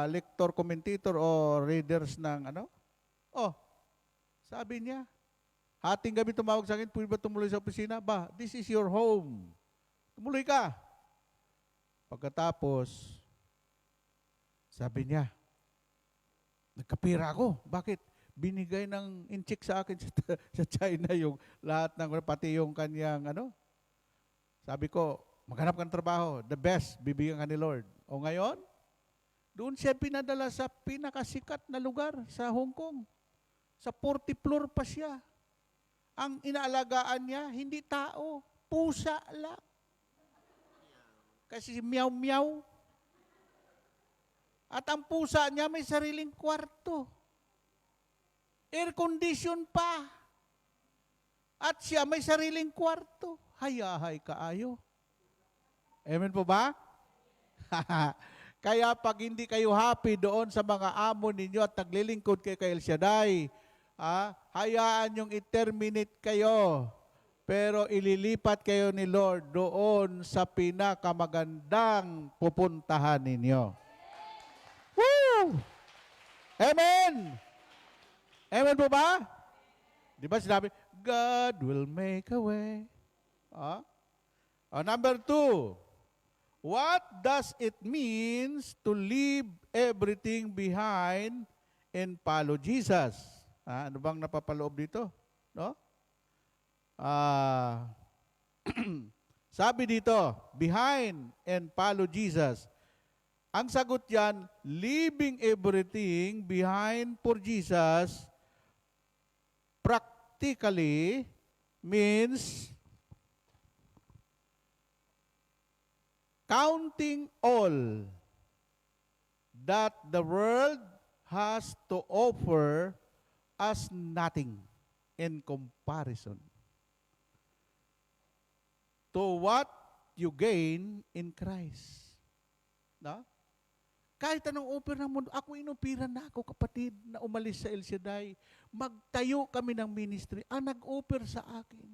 Speaker 9: Lector, commentator o readers ng ano? Sabi niya, hating gabi tumawag sa akin, pwede ba tumuloy sa opisina? This is your home. Tumuloy ka. Pagkatapos, sabi niya, nagkapira ako. Bakit? Binigay ng in-check sa akin sa China yung lahat ng, pati yung kanyang ano. Sabi ko, maghanap ka ng trabaho. The best, bibigyan ka ni Lord. O ngayon, doon siya pinadala sa pinakasikat na lugar sa Hong Kong. Sa 40th floor pa siya. Ang inaalagaan niya, hindi tao, pusa lang. Kasi meow-meow. At ang pusa niya may sariling kwarto. Air condition pa. At siya may sariling kwarto. Hayahay kaayo. Amen po ba? Kaya pag hindi kayo happy doon sa mga amo ninyo at naglilingkod kay El Shaddai, hayaan yung i-terminate kayo. Pero ililipat kayo ni Lord doon sa pinakamagandang pupuntahan ninyo. Woo! Amen! Amen po ba? Di ba sinabi, God will make a way. Number 2, what does it means to leave everything behind and follow Jesus? Ano bang napapaloob dito? No? Sabi dito, behind and follow Jesus. Ang sagot yan, leaving everything behind for Jesus practically means counting all that the world has to offer us nothing in comparison to what you gain in Christ. No? Kahit anong offer ng mundo, ako inupiran na ako, kapatid, na umalis sa El Shaddai. Magtayo kami ng ministry. Ang nag-offer sa akin,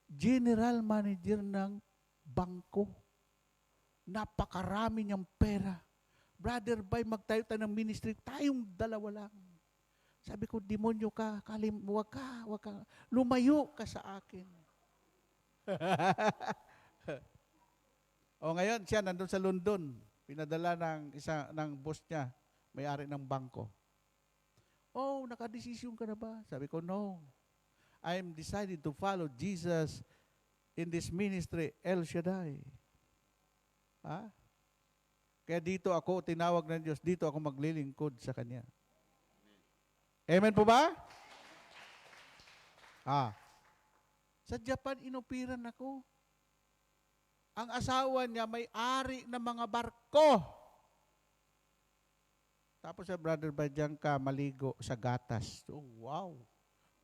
Speaker 9: general manager ng bangko. Napakarami niyang pera. Brother Bay, magtayo tayo ng ministry. Tayong dalawa lang. Sabi ko, demonyo ka, wag ka. Lumayo ka sa akin. O ngayon, siya nandun sa London. Pinadala ng boss niya, may-ari ng bangko. Oh, nakadesisyon ka na ba? Sabi ko, no. I'm decided to follow Jesus in this ministry, El Shaddai. Ha? Kaya dito ako, tinawag ng Diyos, dito ako maglilingkod sa Kanya. Amen po ba? Sa Japan, inupiran ako. Ang asawa niya may-ari ng mga barko. Tapos sa Brother Badyang ka, maligo sa gatas. Oh, wow.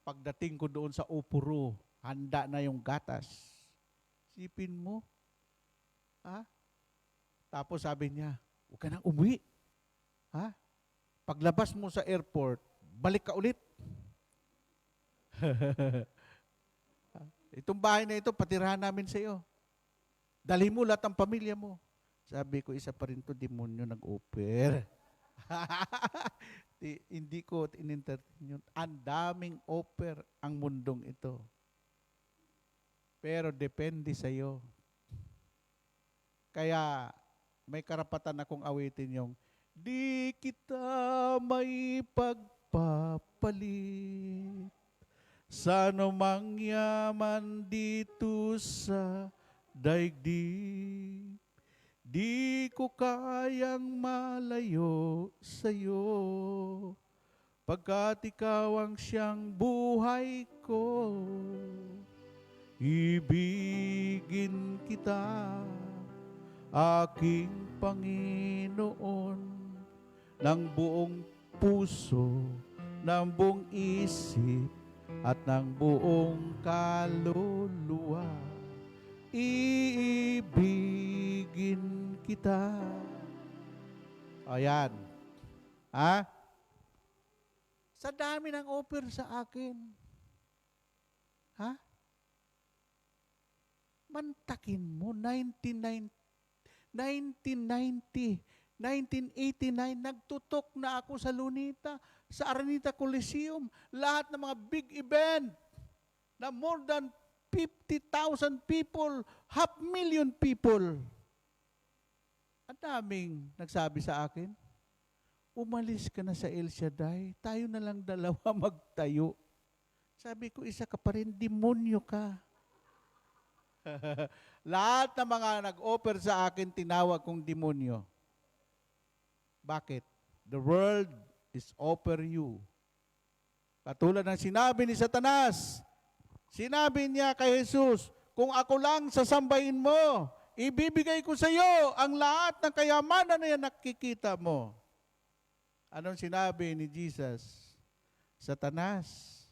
Speaker 9: Pagdating ko doon sa Upuru, handa na yung gatas. Sipin mo. Tapos sabi niya, huwag ka nang umuwi. Paglabas mo sa airport, balik ka ulit. Itong bahay na ito, patirahan namin sa iyo. Dali mo lahat ang pamilya mo. Sabi ko, isa pa rin to, demonyo nag-offer. Hindi ko in-entertain yun. Ang daming offer ang mundong ito. Pero depende sa iyo. Kaya may karapatan akong awitin yung, di kita may pagpapalit sa anumang yaman dito sa daigdig. Di ko kayang malayo sa'yo, pagkat ikaw ang siyang buhay ko. Ibigin kita, aking Panginoon, ng buong puso, ng buong isip, at ng buong kaluluwa. Iibigin kita. Ayan. Sa dami ng offer sa akin. Mantakin mo, 1990, 1989, nagtutok na ako sa Lunita, sa Araneta Coliseum, lahat ng mga big event na more than 50,000 people, 500,000 people. Ang daming nagsabi sa akin, umalis ka na sa El Shaddai, tayo na lang dalawa magtayo. Sabi ko, isa ka pa rin, demonyo ka. Lahat ng mga nag-offer sa akin, tinawag kong demonyo. Bakit? The world is offer you. Katulad ng sinabi ni Satanas, sinabi niya kay Jesus, kung ako lang sasambahin mo, ibibigay ko sa iyo ang lahat ng kayamanan na yan nakikita mo. Anong sinabi ni Jesus? Satanas,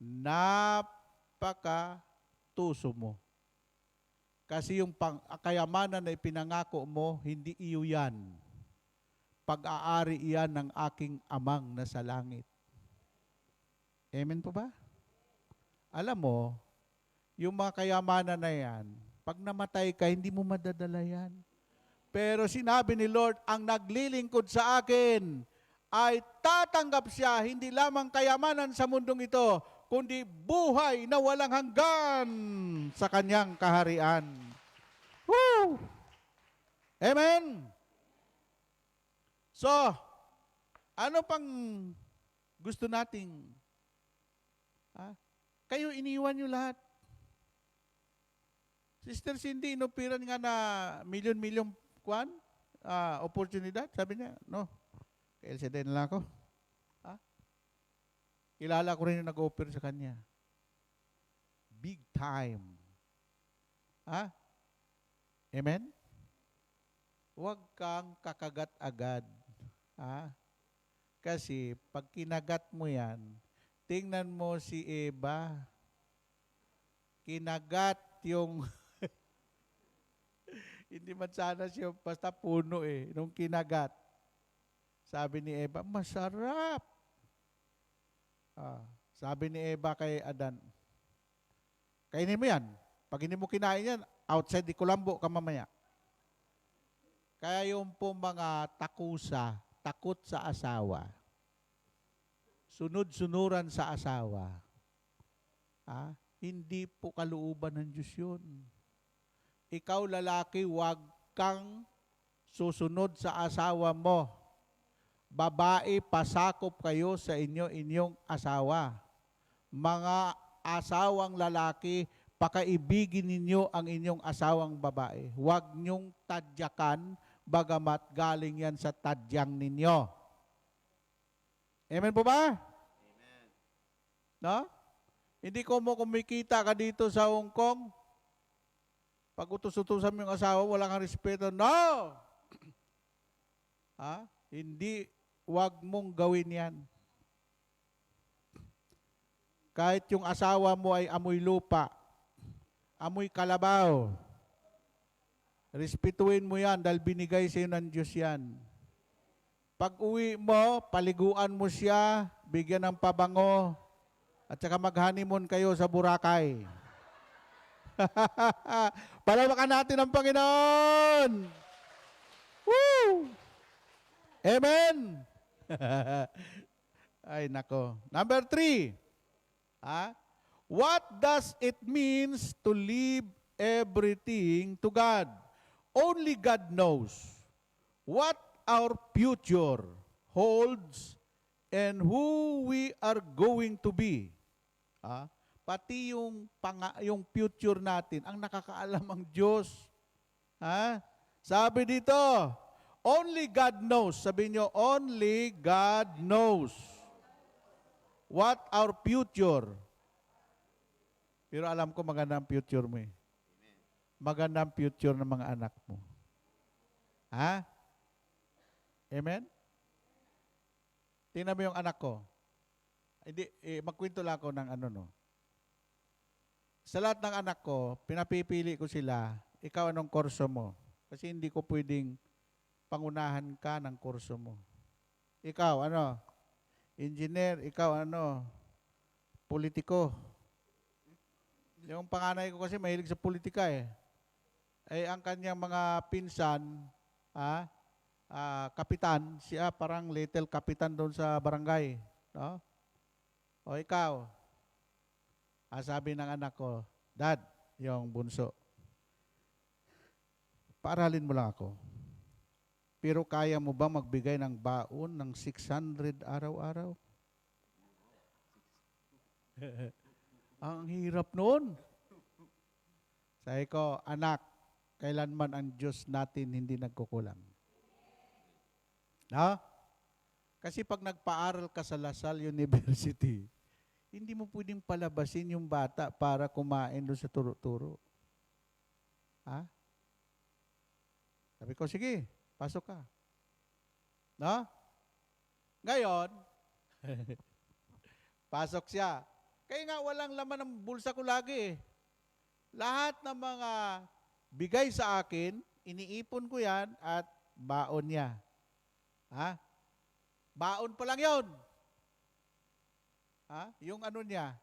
Speaker 9: napaka-tuso mo. Kasi yung kayamanan na ipinangako mo, hindi iyo yan. Pag-aari iyan ng aking amang nasa langit. Amen po ba? Alam mo, yung mga kayamanan na yan, pag namatay ka, hindi mo madadala yan. Pero sinabi ni Lord, ang naglilingkod sa akin ay tatanggap siya hindi lamang kayamanan sa mundong ito, kundi buhay na walang hanggan sa kanyang kaharian. Woo! Amen! So, ano pang gusto nating? Kayo iniwan nyo lahat. Sister Cindy, inupiran nga na milyon-milyon oportunidad. Sabi niya, no, kay LCD na lang ako. Kilala ko rin yung nag-offer sa kanya. Big time. Amen? huwag kang kakagat agad. Ha? Kasi pag kinagat mo yan, tingnan mo si Eva, kinagat yung, hindi man sana siya, basta puno nung kinagat. Sabi ni Eva, masarap. Sabi ni Eva kay Adan, kainin mo yan. Pag hindi mo kinain yan, outside di kulambo ka mamaya. Kaya yung po mga takusa, takot sa asawa, sunod-sunuran sa asawa, hindi po kalooban ng Diyos yun. Ikaw lalaki, huwag kang susunod sa asawa mo. Babae, pasakop kayo sa inyong asawa. Mga asawang lalaki, pakaibigin ninyo ang inyong asawang babae. Huwag niyong tadyakan, bagamat galing yan sa tadyang ninyo. Amen po ba? Amen. No? Hindi ko mo kumikita ka dito sa Hong Kong, pag utos-utusan mo yung asawa, wala kang respeto. No! Hindi, huwag mong gawin yan. Kahit yung asawa mo ay amoy lupa, amoy kalabaw, respetuhin mo yan dahil binigay sa iyo ng Diyos yan. Pag uwi mo, paliguan mo siya, bigyan ng pabango, at saka mag-honeymoon kayo sa Boracay. Palawakan natin ang Panginoon! Woo! Amen! Ay, nako. Number 3. What does it means to leave everything to God? Only God knows what our future holds and who we are going to be. Pati yung future natin, ang nakakaalam ang Diyos. Sabi dito, only God knows. Sabi nyo, only God knows what our future. Pero alam ko maganda ang future mo . Maganda ang future ng mga anak mo. Amen? Tingnan mo yung anak ko. Hindi, magkwento lang ako ng Sa lahat ng anak ko, pinapipili ko sila, ikaw anong kurso mo? Kasi hindi ko pwedeng pangunahan ka ng kurso mo. Ikaw, engineer, ikaw, politiko. Yung panganay ko kasi mahilig sa politika . Ang kanyang mga pinsan, kapitan, siya parang little kapitan doon sa barangay. No? O ikaw, sabi ng anak ko, Dad, yung bunso, paaralin mo lang ako. Pero kaya mo ba magbigay ng baon ng 600 araw-araw? Ang hirap noon. Sabi ko, anak, kailanman ang Diyos natin hindi nagkukulang. No? Kasi pag nagpaaral ka sa Lasal University, hindi mo pwedeng palabasin yung bata para kumain doon sa turo-turo. Sabi ko, sige, pasok ka. No? Ngayon, pasok siya. Kaya nga walang laman ng bulsa ko lagi . Lahat ng mga bigay sa akin, iniipon ko yan at baon niya. Baon pa lang yun. Yung niya,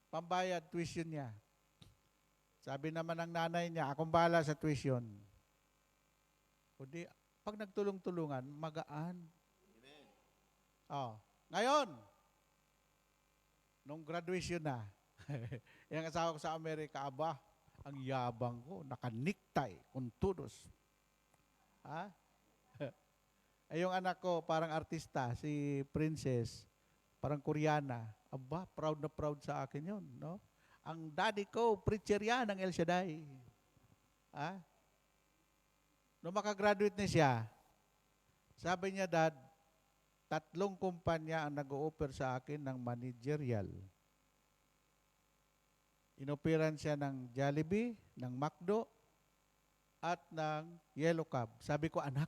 Speaker 9: pambayad, tuition niya. Sabi naman ng nanay niya, akong bahala sa tuition. Kundi, pag nagtulong-tulungan, magaan. Amen. Ngayon, nung graduation na, yung asawa ko sa Amerika, ang yabang ko, naka-necktie, kuntudos. Yung anak ko, parang artista, si Princess, parang Koreana. Proud na proud sa akin yun. No? Ang daddy ko, preacher yan ng El Shaddai. Nung makagraduate na siya, sabi niya, Dad, 3 kumpanya ang nag-o-offer sa akin ng managerial. Inoperan siya ng Jollibee, ng McDo, at ng Yellow Cab. Sabi ko, anak,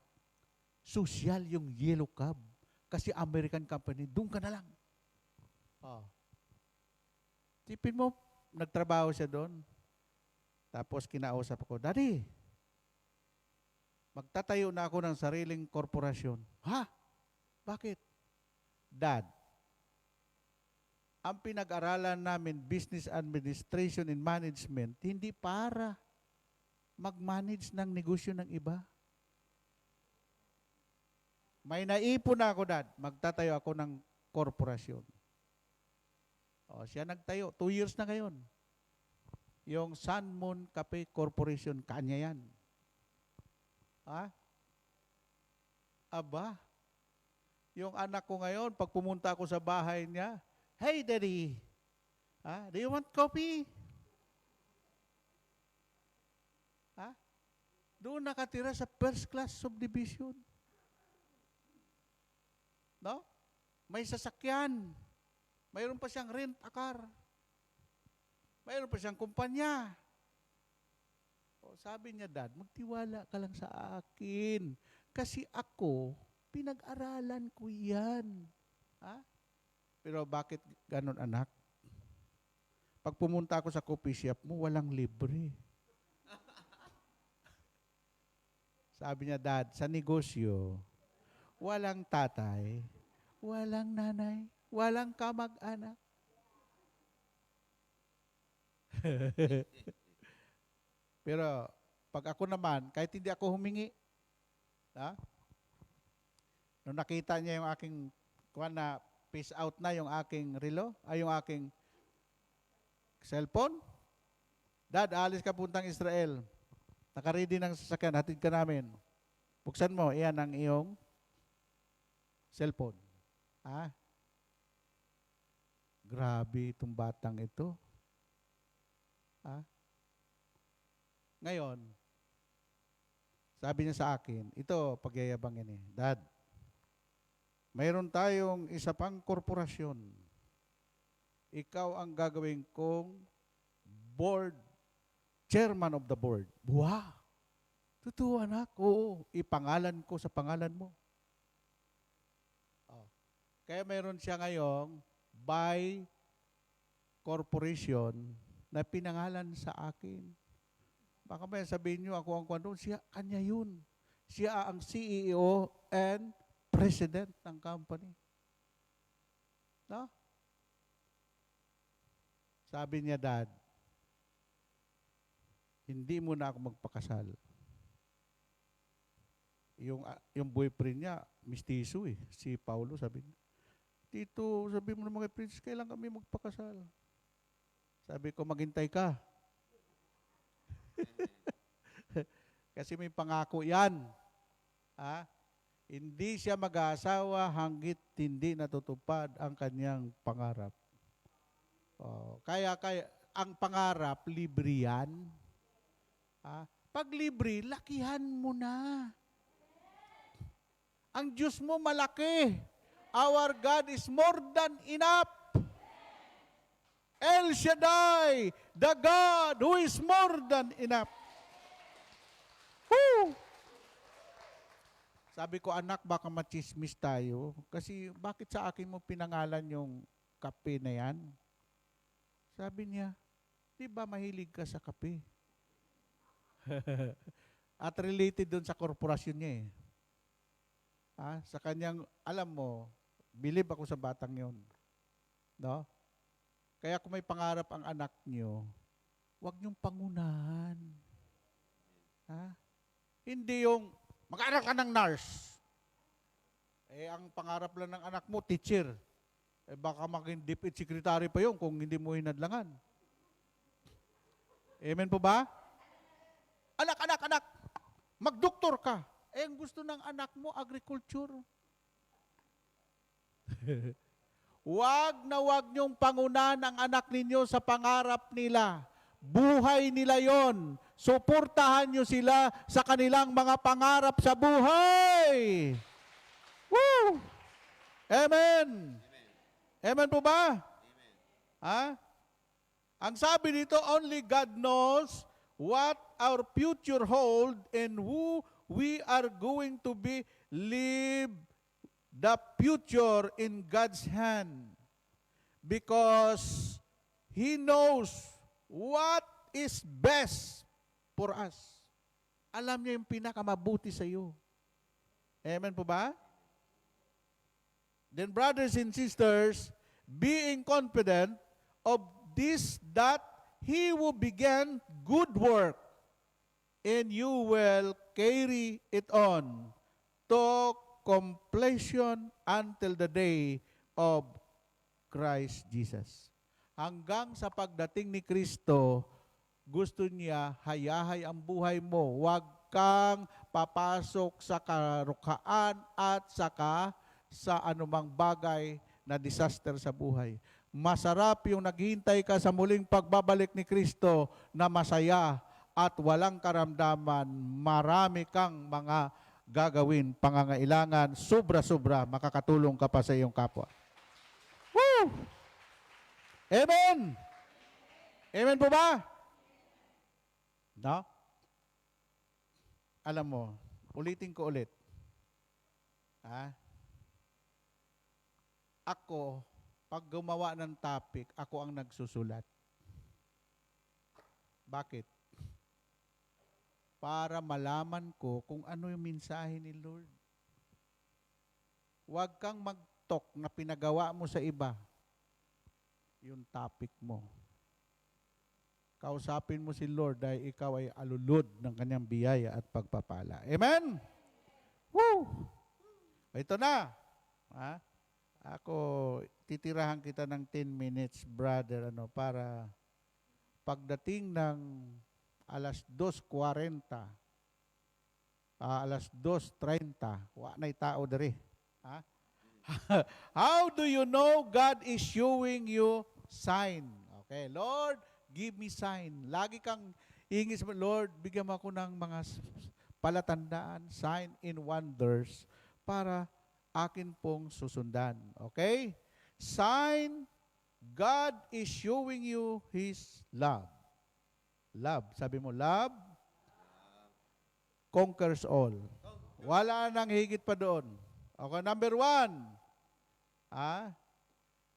Speaker 9: social yung Yellow Cab. Kasi American company, doon ka na lang. Oh. Tipin mo, nagtrabaho siya doon. Tapos kinausap ako, Daddy, magtatayo na ako ng sariling korporasyon. Ha? Bakit? Dad, ang pinag-aralan namin, business administration and management, hindi para mag-manage ng negosyo ng iba. May naipon na ako, Dad. Magtatayo ako ng korporasyon. O, siya nagtayo. 2 years na ngayon. Yung Sun Moon Cafe Corporation, kanya yan. Ha? Aba, yung anak ko ngayon, pag pumunta ako sa bahay niya, Hey, Daddy, do you want coffee? Ha? Doon nakatira sa first class subdivision. No? May sasakyan. Mayroon pa siyang rent-a-car. Mayroon pa siyang kumpanya. O, sabi niya, Dad, magtiwala ka lang sa akin. Kasi ako, pinag-aralan ko yan. Ha? Pero bakit ganon, anak? Pag pumunta ako sa coffee shop mo, walang libre. Sabi niya, Dad, sa negosyo, walang tatay, walang nanay, walang kamag-anak. Pero pag ako naman, kahit hindi ako humingi, nung nakita niya yung aking na peace out na yung aking relo, ay yung aking cellphone, Dad, alis ka puntang Israel. Nakaready ng sasakyan, hatid ka namin. Buksan mo, iyan ang iyong cellphone. Grabe itong batang ito. Ngayon, sabi niya sa akin, ito, pagyayabangin Dad, mayroon tayong isa pang korporasyon. Ikaw ang gagawin kong board, chairman of the board. Wow! Totoo, anak. Oo, ipangalan ko sa pangalan mo. Kaya mayroon siya ngayong by corporation na pinangalan sa akin. Baka may sabihin nyo, ako ang kwento, siya, kanya yun. Siya ang CEO and president ng company. No? Sabi niya, Dad, hindi mo na ako magpakasal. Yung boyfriend niya, mistiso si Paulo, sabi niya, Tito, sabi mo naman kay Prince, kailan kami magpakasal? Sabi ko, maghintay ka. Kasi may pangako yan. Hindi siya mag-aasawa hanggat hindi natutupad ang kanyang pangarap. Kaya ang pangarap, libre yan. Pag libre, lakihan mo na. Ang Diyos mo malaki. Our God is more than enough. El Shaddai, the God who is more than enough. Woo! Sabi ko, anak, baka machismis tayo. Kasi bakit sa akin mo pinangalan yung kape na yan? Sabi niya, di ba mahilig ka sa kape? At related doon sa korporasyon niya sa kanyang, alam mo, believe ako sa batang yon. No? Kaya kung may pangarap ang anak niyo, huwag niyong pangunahan. Hindi yung, mag-aral ka ng nurse. Ang pangarap lang ng anak mo, teacher. Baka maging DepEd secretary pa yun kung hindi mo hinadlangan. Amen po ba? Anak, magdoktor ka. Ang gusto ng anak mo, agriculture. Wag niyong pangunahan ang anak ninyo sa pangarap nila. Buhay nila yon. Suportahan niyo sila sa kanilang mga pangarap sa buhay. Woo! Amen. Amen po ba? Amen. Ang sabi dito, only God knows what our future hold and who we are going to be, leave the future in God's hand. Because He knows what is best for us. Alam niya yung pinakamabuti sa iyo. Amen po ba? Then brothers and sisters, being confident of this, that He who began good work and you will carry it on to completion until the day of Christ Jesus. Hanggang sa pagdating ni Kristo, gusto niya hayahay ang buhay mo. Huwag kang papasok sa karukhaan at saka sa anumang bagay na disaster sa buhay. Masarap yung naghihintay ka sa muling pagbabalik ni Kristo na masaya at walang karamdaman. Marami kang mga gagawin, pangangailangan, sobra-sobra, makakatulong ka pa sa iyong kapwa. Woo! Amen! Amen po ba? No? Alam mo, ulitin ko ulit. Ako, pag gumawa ng topic, ako ang nagsusulat. Bakit? Para malaman ko kung ano yung mensahe ni Lord. Huwag kang mag-talk na pinagawa mo sa iba. Yung topic mo. Kausapin mo si Lord dahil ikaw ay alulod ng kanyang biyaya at pagpapala. Amen? Woo! Ito na. Ako, titirahan kita ng 10 minutes, brother, para pagdating ng alas 2:40, alas 2:30, wa na'y tao dari. How do you know God is showing you sign? Okay, Lord, give me sign. Lagi kang ingis, Lord, bigyan mo ako ng mga palatandaan, sign and wonders para akin pong susundan. Okay? Sign, God is showing you His love. Love. Sabi mo, love conquers all. Wala nang higit pa doon. Okay, number 1.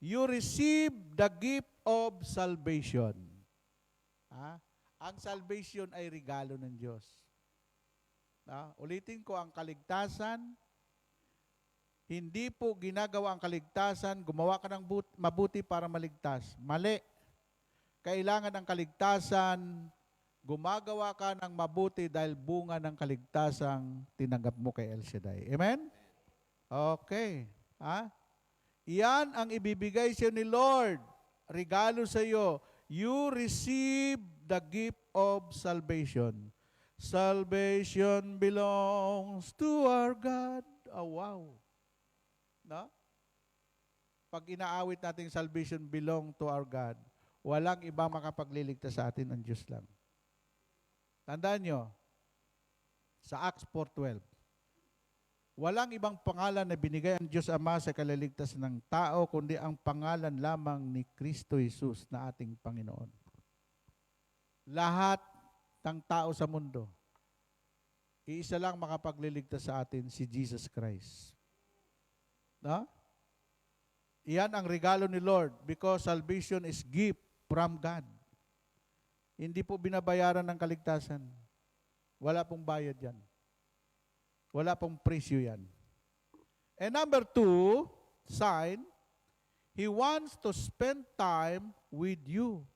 Speaker 9: You receive the gift of salvation. Ang salvation ay regalo ng Diyos. Ulitin ko, ang kaligtasan, hindi po ginagawa ang kaligtasan, gumawa ka ng mabuti para maligtas. Mali. Kailangan ang kaligtasan, gumagawa ka ng mabuti dahil bunga ng kaligtasang tinanggap mo kay El Shaddai. Amen? Okay. Iyan ang ibibigay sa ni Lord. Regalo sa iyo. You receive the gift of salvation. Salvation belongs to our God. Oh, wow. No? Pag inaawit natin salvation belong to our God, walang ibang makapagliligtas sa atin, ang Diyos lang. Tandaan nyo, sa Acts 4:12, walang ibang pangalan na binigay ang Diyos Ama sa kaliligtas ng tao, kundi ang pangalan lamang ni Kristo Jesus na ating Panginoon. Lahat ng tao sa mundo, iisa lang makapagliligtas sa atin, si Jesus Christ. No? Iyan ang regalo ni Lord because salvation is gift from God. Hindi po binabayaran ng kaligtasan. Wala pong bayad yan. Wala pong presyo yan. And number 2, sign, He wants to spend time with you.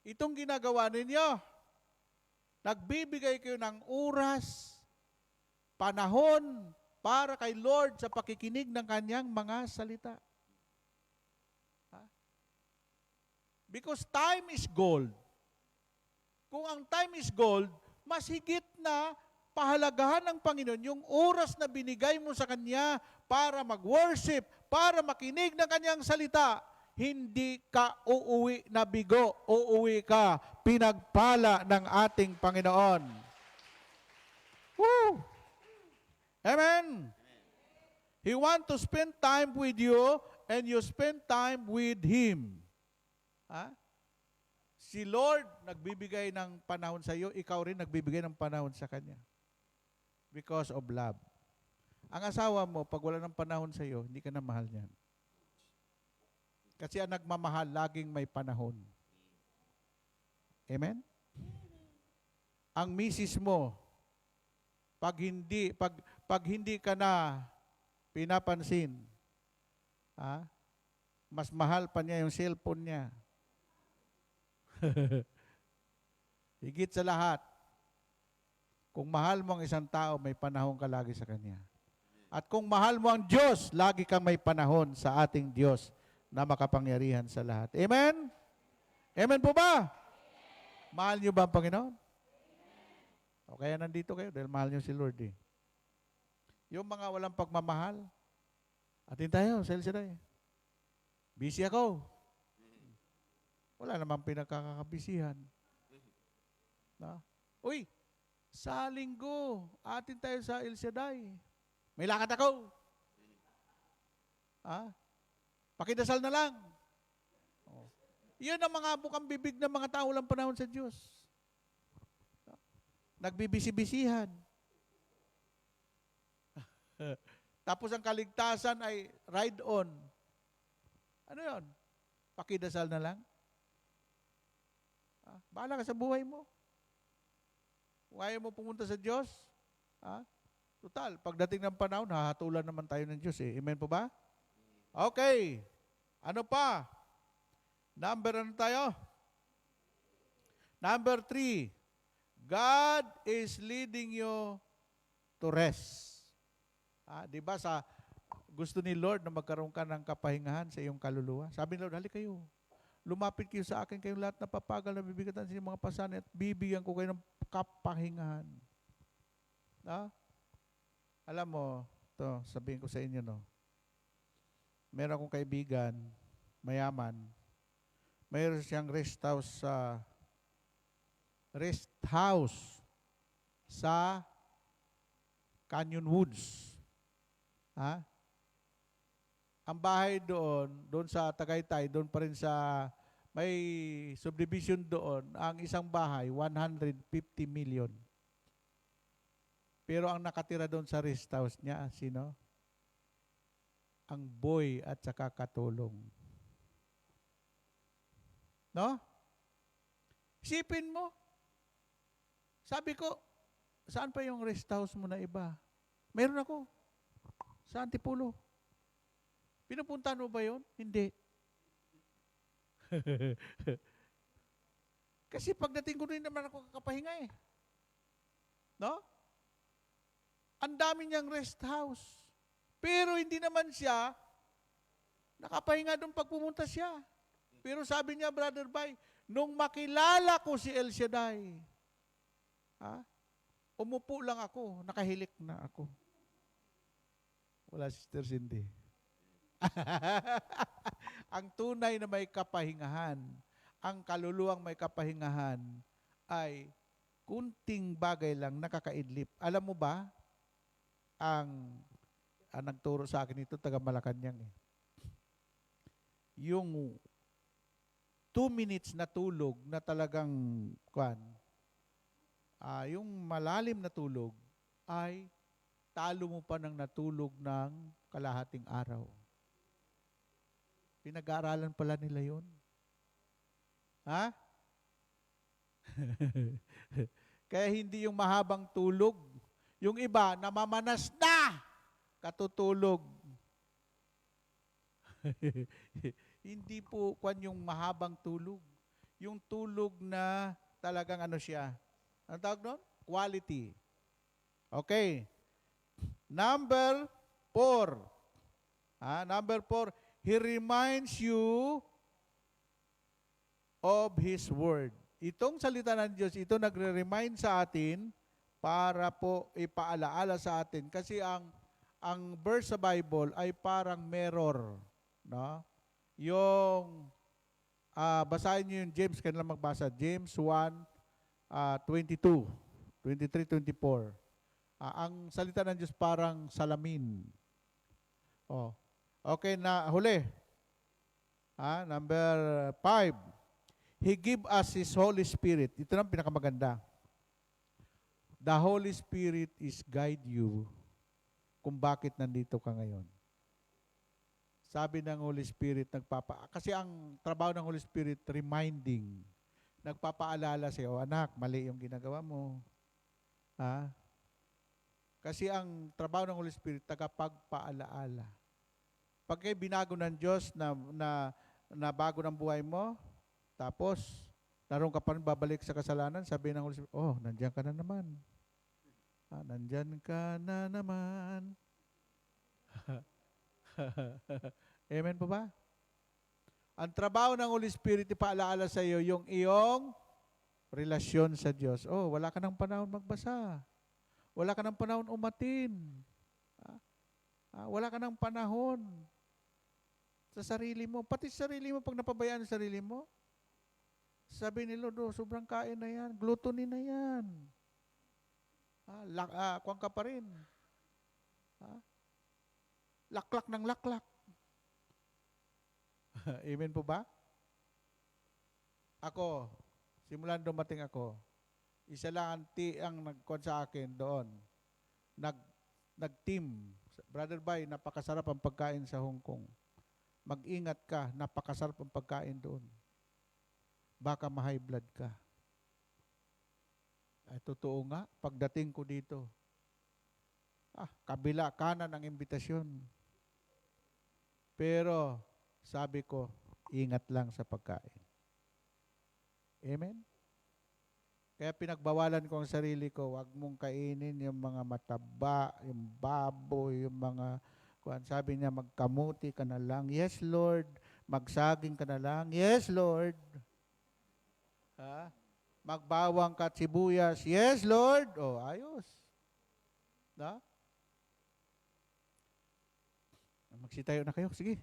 Speaker 9: Itong ginagawa ninyo, nagbibigay kayo ng oras, panahon, para kay Lord sa pakikinig ng kanyang mga salita. Because time is gold. Kung ang time is gold, mas higit na pahalagahan ng Panginoon yung oras na binigay mo sa Kanya para mag-worship, para makinig ng Kanyang salita. Hindi ka uuwi na bigo, uuwi ka pinagpala ng ating Panginoon. Woo! Amen. He wants to spend time with you and you spend time with Him. Si Lord nagbibigay ng panahon sa iyo, ikaw rin nagbibigay ng panahon sa Kanya. Because of love. Ang asawa mo, pag wala ng panahon sa iyo, hindi ka na mahal niyan. Kasi ang nagmamahal, laging may panahon. Amen? Ang misis mo, pag hindi ka na pinapansin, mas mahal pa niya yung cellphone niya. Higit sa lahat, kung mahal mo ang isang tao, may panahon ka lagi sa kanya. At kung mahal mo ang Diyos, lagi kang may panahon sa ating Diyos na makapangyarihan sa lahat. Amen? Amen po ba? Mahal niyo ba ang Panginoon? O kaya nandito kayo dahil mahal niyo si Lord eh. Yung mga walang pagmamahal, atin tayo sa El Shaddai. Busy ako. Wala namang pinagkakabisihan. Na? Uy, sa linggo, atin tayo sa El Shaddai. May lakad ako. Pakidasal na lang. Oh. Iyon ang mga bukang bibig ng mga tao walang panahon sa Diyos. Nagbibisi-bisihan. Tapos ang kaligtasan ay ride on. Ano yon? Pakidasal na lang. Bahala ka sa buhay mo. Kung ayaw mo pumunta sa Diyos, total, pagdating ng panahon, hahatulan naman tayo ng Diyos eh. Amen po ba? Okay. Ano pa? Ano tayo? Number 3. God is leading you to rest. Di ba gusto ni Lord na magkaroon ka ng kapahingahan sa iyong kaluluwa? Sabi ni Lord, hali kayo. Lumapit kayo sa akin, kayong lahat na papagal na bibigatan sa inyong mga pasanin at bibigyan ko kayo ng kapahingahan. Alam mo, sabihin ko sa inyo, no? Meron akong kaibigan, mayaman. Mayroon siyang rest house sa Canyon Woods. Ang bahay doon sa Tagaytay, doon pa rin sa may subdivision doon, ang isang bahay, 150 million. Pero ang nakatira doon sa rest house niya, sino? Ang boy at saka katulong. No? Isipin mo. Sabi ko, saan pa yung rest house mo na iba? Meron ako. Sa Antipolo. Pinupuntahan mo ba yun? Hindi. Kasi pagdating ko rin naman ako kakapahinga eh. No? Ang dami niyang rest house. Pero hindi naman siya nakapahinga doon pag pumunta siya. Pero sabi niya, Brother Bay, nung makilala ko si El Shaddai, umupo lang ako, nakahilik na ako. Wala, Sister Cindy. Ang tunay na may kapahingahan, ang kaluluwang may kapahingahan, ay kunting bagay lang nakakaidlip. Alam mo ba, ang nagturo sa akin ito, taga Malacanang eh. Yung 2 minutes na tulog na talagang yung malalim na tulog ay talo mo pa ng natulog ng kalahating araw. Pinag-aaralan pala nila yun. Kaya hindi yung mahabang tulog. Yung iba, namamanas na katutulog. Hindi po yung mahabang tulog. Yung tulog na talagang siya. Ano tawag doon? Quality. Okay. Number 4. Number 4, He reminds you of His Word. Itong salita ng Diyos, ito nagre-remind sa atin para po ipaalaala sa atin. Kasi ang verse sa Bible ay parang mirror. No? Yung, basahin niyo yung James, kanila magbasa. James 1:22, 23, 24. Ang salita ng Diyos parang salamin. Okay, na huli. Number 5. He give us His Holy Spirit. Ito ang pinakamaganda. The Holy Spirit is guide you kung bakit nandito ka ngayon. Sabi ng Holy Spirit, kasi ang trabaho ng Holy Spirit, reminding, nagpapaalala sa'yo, anak, mali yung ginagawa mo. Ha? Kasi ang trabaho ng Holy Spirit, tagapagpaalaala. Pag kayo binago ng Diyos na bago ng buhay mo, tapos, naroon ka pa rin babalik sa kasalanan, sabi ng Holy Spirit, oh, nandiyan ka na naman. Nandyan ka na naman. Amen po ba? Ang trabaho ng Holy Spirit, ipaalaala sa iyo yung iyong relasyon sa Diyos. Oh, wala ka ng panahon magbasa. Wala ka ng panahon umatin. Wala ka ng panahon sa sarili mo. Pati sa sarili mo, pag napabayaan ang sarili mo, sabi ni Lord, oh, sobrang kain na yan. Gluttony na yan. Kuwang ka pa rin. Laklak ng laklak. Amen po ba? Ako, simulan dumating ako, isa lang ang nagkuhan sa akin doon. Nag-team. Brother Bay, napakasarap ang pagkain sa Hong Kong. Mag-ingat ka, napakasarap ang pagkain doon. Baka ma-high blood ka. Ay, totoo nga, pagdating ko dito, kabila, kanan ang imbitasyon. Pero, sabi ko, ingat lang sa pagkain. Amen? Kaya pinagbawalan ko ang sarili ko, wag mong kainin yung mga mataba, yung baboy, yung mga, sabi niya, magkamuti ka na lang. Yes, Lord. Magsaging ka na lang. Yes, Lord. Magbawang ka at sibuyas. Yes, Lord. Oh, ayos. Magsitayo na kayo. Sige.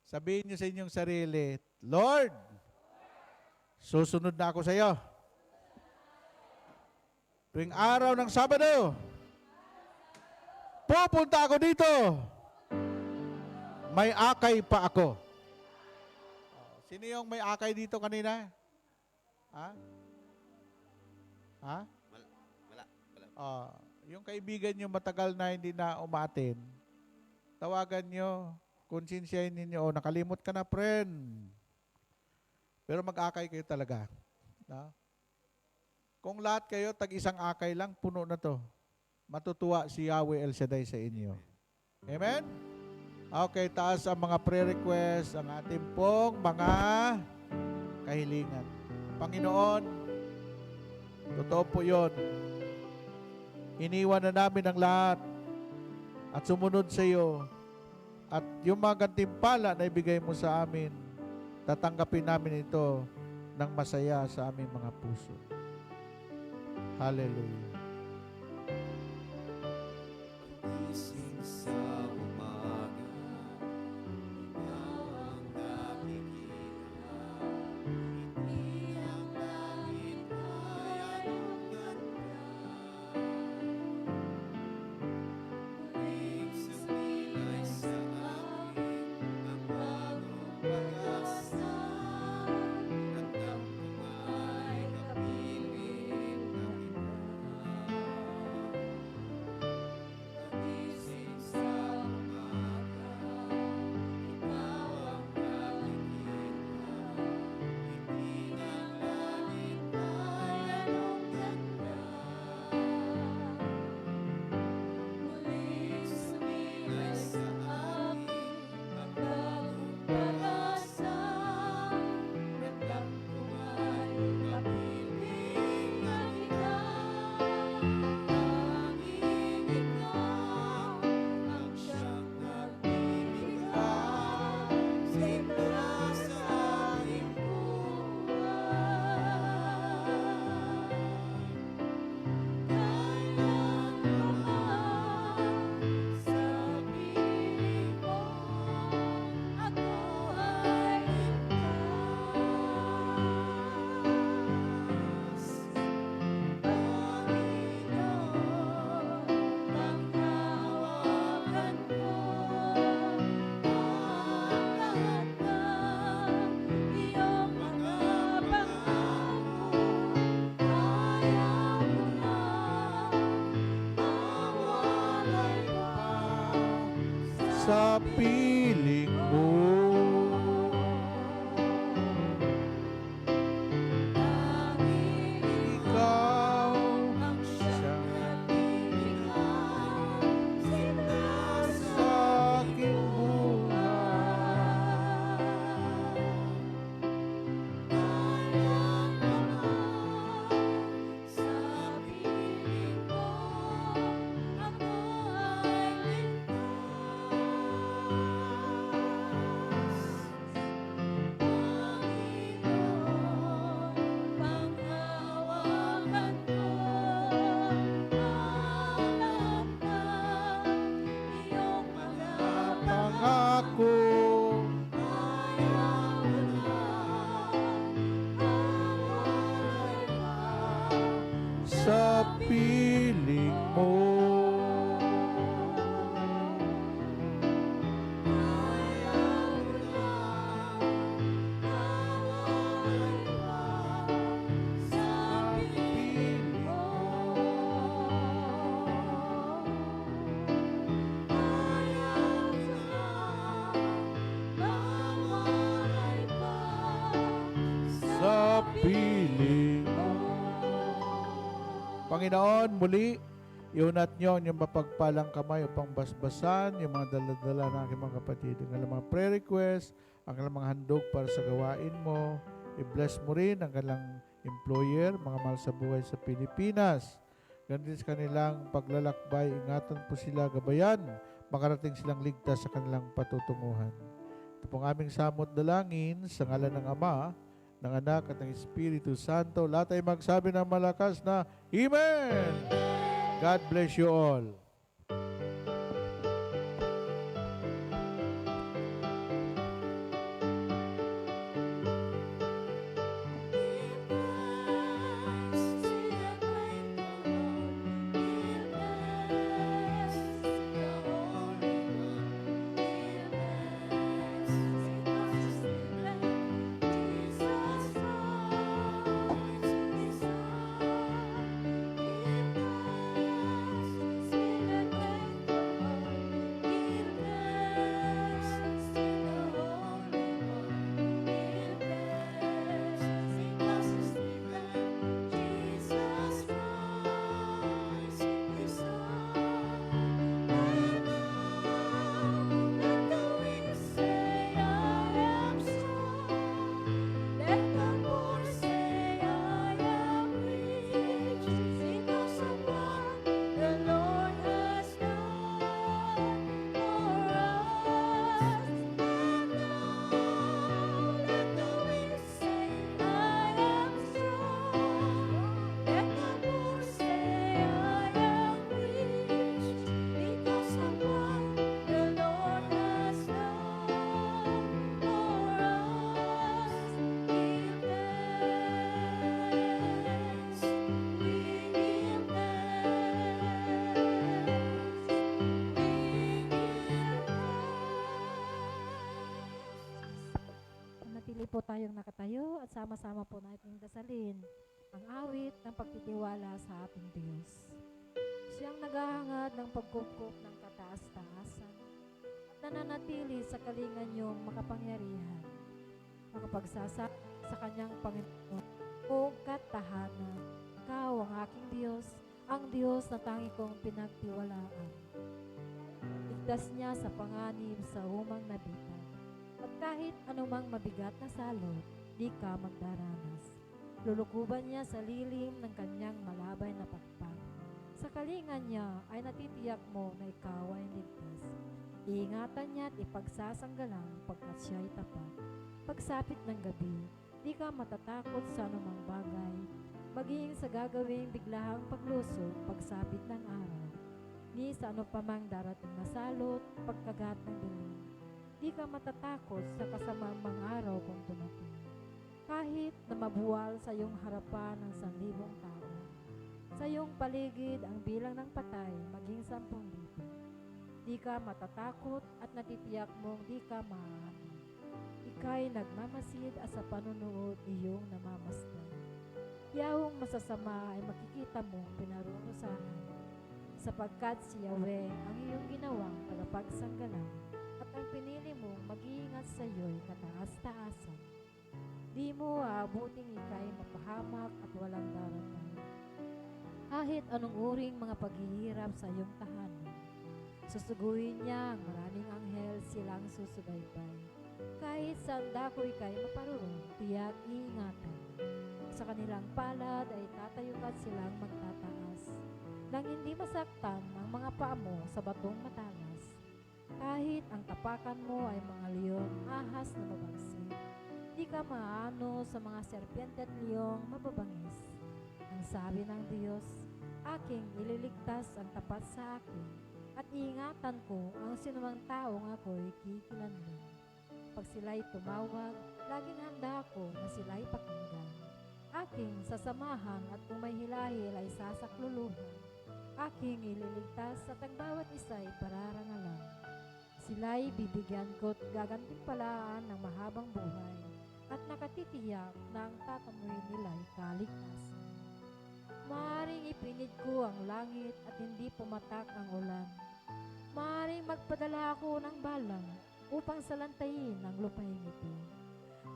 Speaker 9: Sabihin niyo sa inyong sarili, Lord, susunod na ako sa iyo. Tuwing araw ng Sabado, pupunta ako dito. May akay pa ako. Sino yung may akay dito kanina? Wala. Yung kaibigan nyo matagal na hindi na umatin, tawagan nyo, konsensyahin ninyo, nakalimot ka na, friend. Pero mag-akay kayo talaga. Kung lahat kayo, tag-isang akay lang, puno na to. Matutuwa si Yahweh El Shaddai sa inyo. Amen? Okay, taas ang mga prayer requests, ang ating pong mga kahilingan. Panginoon, totoo po yun. Iniwan na namin ang lahat at sumunod sa iyo. At yung mga gantimpala na ibigay mo sa amin, tatanggapin namin ito ng masaya sa aming mga puso. Hallelujah.
Speaker 7: Gising sa umaga, ikaw ang nakikita. Hindi ang langit ay anong ganda. Muling sumilay sa akin ang bagong pag-asa. At ang ay kapiling na kita.
Speaker 9: sa piling mo. Ikaw ang siyang sa aking pangako. Sa piling mo. Sa piling sa piling mo. Panginoon, muli, iunat niyo ang inyong mapagpalang kamay upang basbasan yung mga daladala ng aking mga kapatid. Ang kanilang mga prayer request, ang kanilang mga handog para sa gawain mo. I-bless mo rin ang kanilang employer, mga mahal sa buhay sa Pilipinas. Ganun din sa kanilang paglalakbay, ingatan po sila, gabayan, makarating silang ligtas sa kanilang patutunguhan. Ito pong aming samot dalangin sa ngalan ng Ama, ng Anak at ng Espiritu Santo. Lahat ay magsabi ng malakas na Amen! God bless you all.
Speaker 6: Manatili po tayong nakatayo at sama-sama po nating dasalin ang awit ng pagtitiwala sa ating Diyos. Siyang naghahangad ng pagkukup ng kataas-taasan at nananatili sa kalingan niyong makapangyarihan, makapagsasa sa kanyang Panginoon o katahanan. Ikaw ang aking Diyos, ang Diyos na tangi kong pinagtiwalaan. Ligtas niya sa panganib sa umang nabitan. At kahit anumang mabigat na salot, di ka magdaranas. Lulukuban niya sa lilim ng kanyang malabay na pakpak. Sa kalingan niya ay natitiyak mo na ikaw ay ligtas. Iingatan niya at ipagsasanggalang pagkat siya'y tapat. Pagsapit ng gabi, di ka matatakot sa anumang bagay, maging sa gagawing biglahang paglusog pagsapit ng araw, ni sa ano pamang darating na salot, pagkagat ng dilim. Di ka matatakot sa kasamang mga araw kung dumating. Kahit na mabuwal sa iyong harapan ng 1,000 tao, sa iyong paligid ang bilang ng patay maging 10,000. Di ka matatakot at natitiyak mong di ka maaamin. Ika'y nagmamasid at sa panunood iyong namamasdan. Yahong masasama ay makikita mong pinarurusahan, sapagkat si Yahweh ang iyong ginawang tagapagsanggalang ang pinili mong mag-iingat sa iyo'y kataas-taasan. Di mo aabuting ika'y mapahamak at walang daratan. Kahit anong uring mga paghihirap sa iyong tahanan, susuguin niya ang maraming anghel silang susubaybay. Kahit saan dako ika'y maparoon, tiyak iingatan. Sa kanilang palad ay tatayukan silang magtataas, nang hindi masaktan ang mga paa mo sa batong matalas. Kahit ang tapakan mo ay mga leon, ahas na mabagsik, di ka maano sa mga serpente at leong mababangis. Ang sabi ng Diyos, aking ililigtas ang tapat sa akin, at iingatan ko ang sinumang taong ako'y kikilanlan. Pag sila'y tumawag, laging handa ako na sila'y pakinggan. Aking sasamahan at kung may hilahil ay sasakluluhan. Aking ililigtas at ang bawat isa'y pararangalan. Sila'y bibigyan ko't gagantimpalaan ng mahabang buhay at nakatitiyak na ang tatamuin nila'y kaligtasan. Maaring ipinid ko ang langit at hindi pumatak ang ulan. Maaring magpadala ako ng balang upang salantayin ang lupain ito.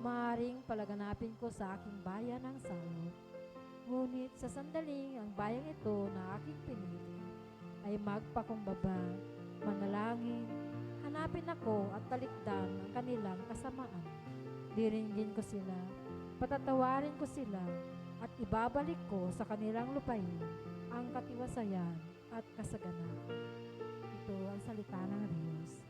Speaker 6: Maaring palaganapin ko sa aking bayan ang salot. Ngunit sa sandaling ang bayang ito na aking pinili ay magpakumbaba, manalangin, hanapin ako at talikdan ang kanilang kasamaan. Diringgin ko sila, patatawarin ko sila, at ibabalik ko sa kanilang lupain ang katiwasayan at kasagana. Ito ang salita ng Diyos.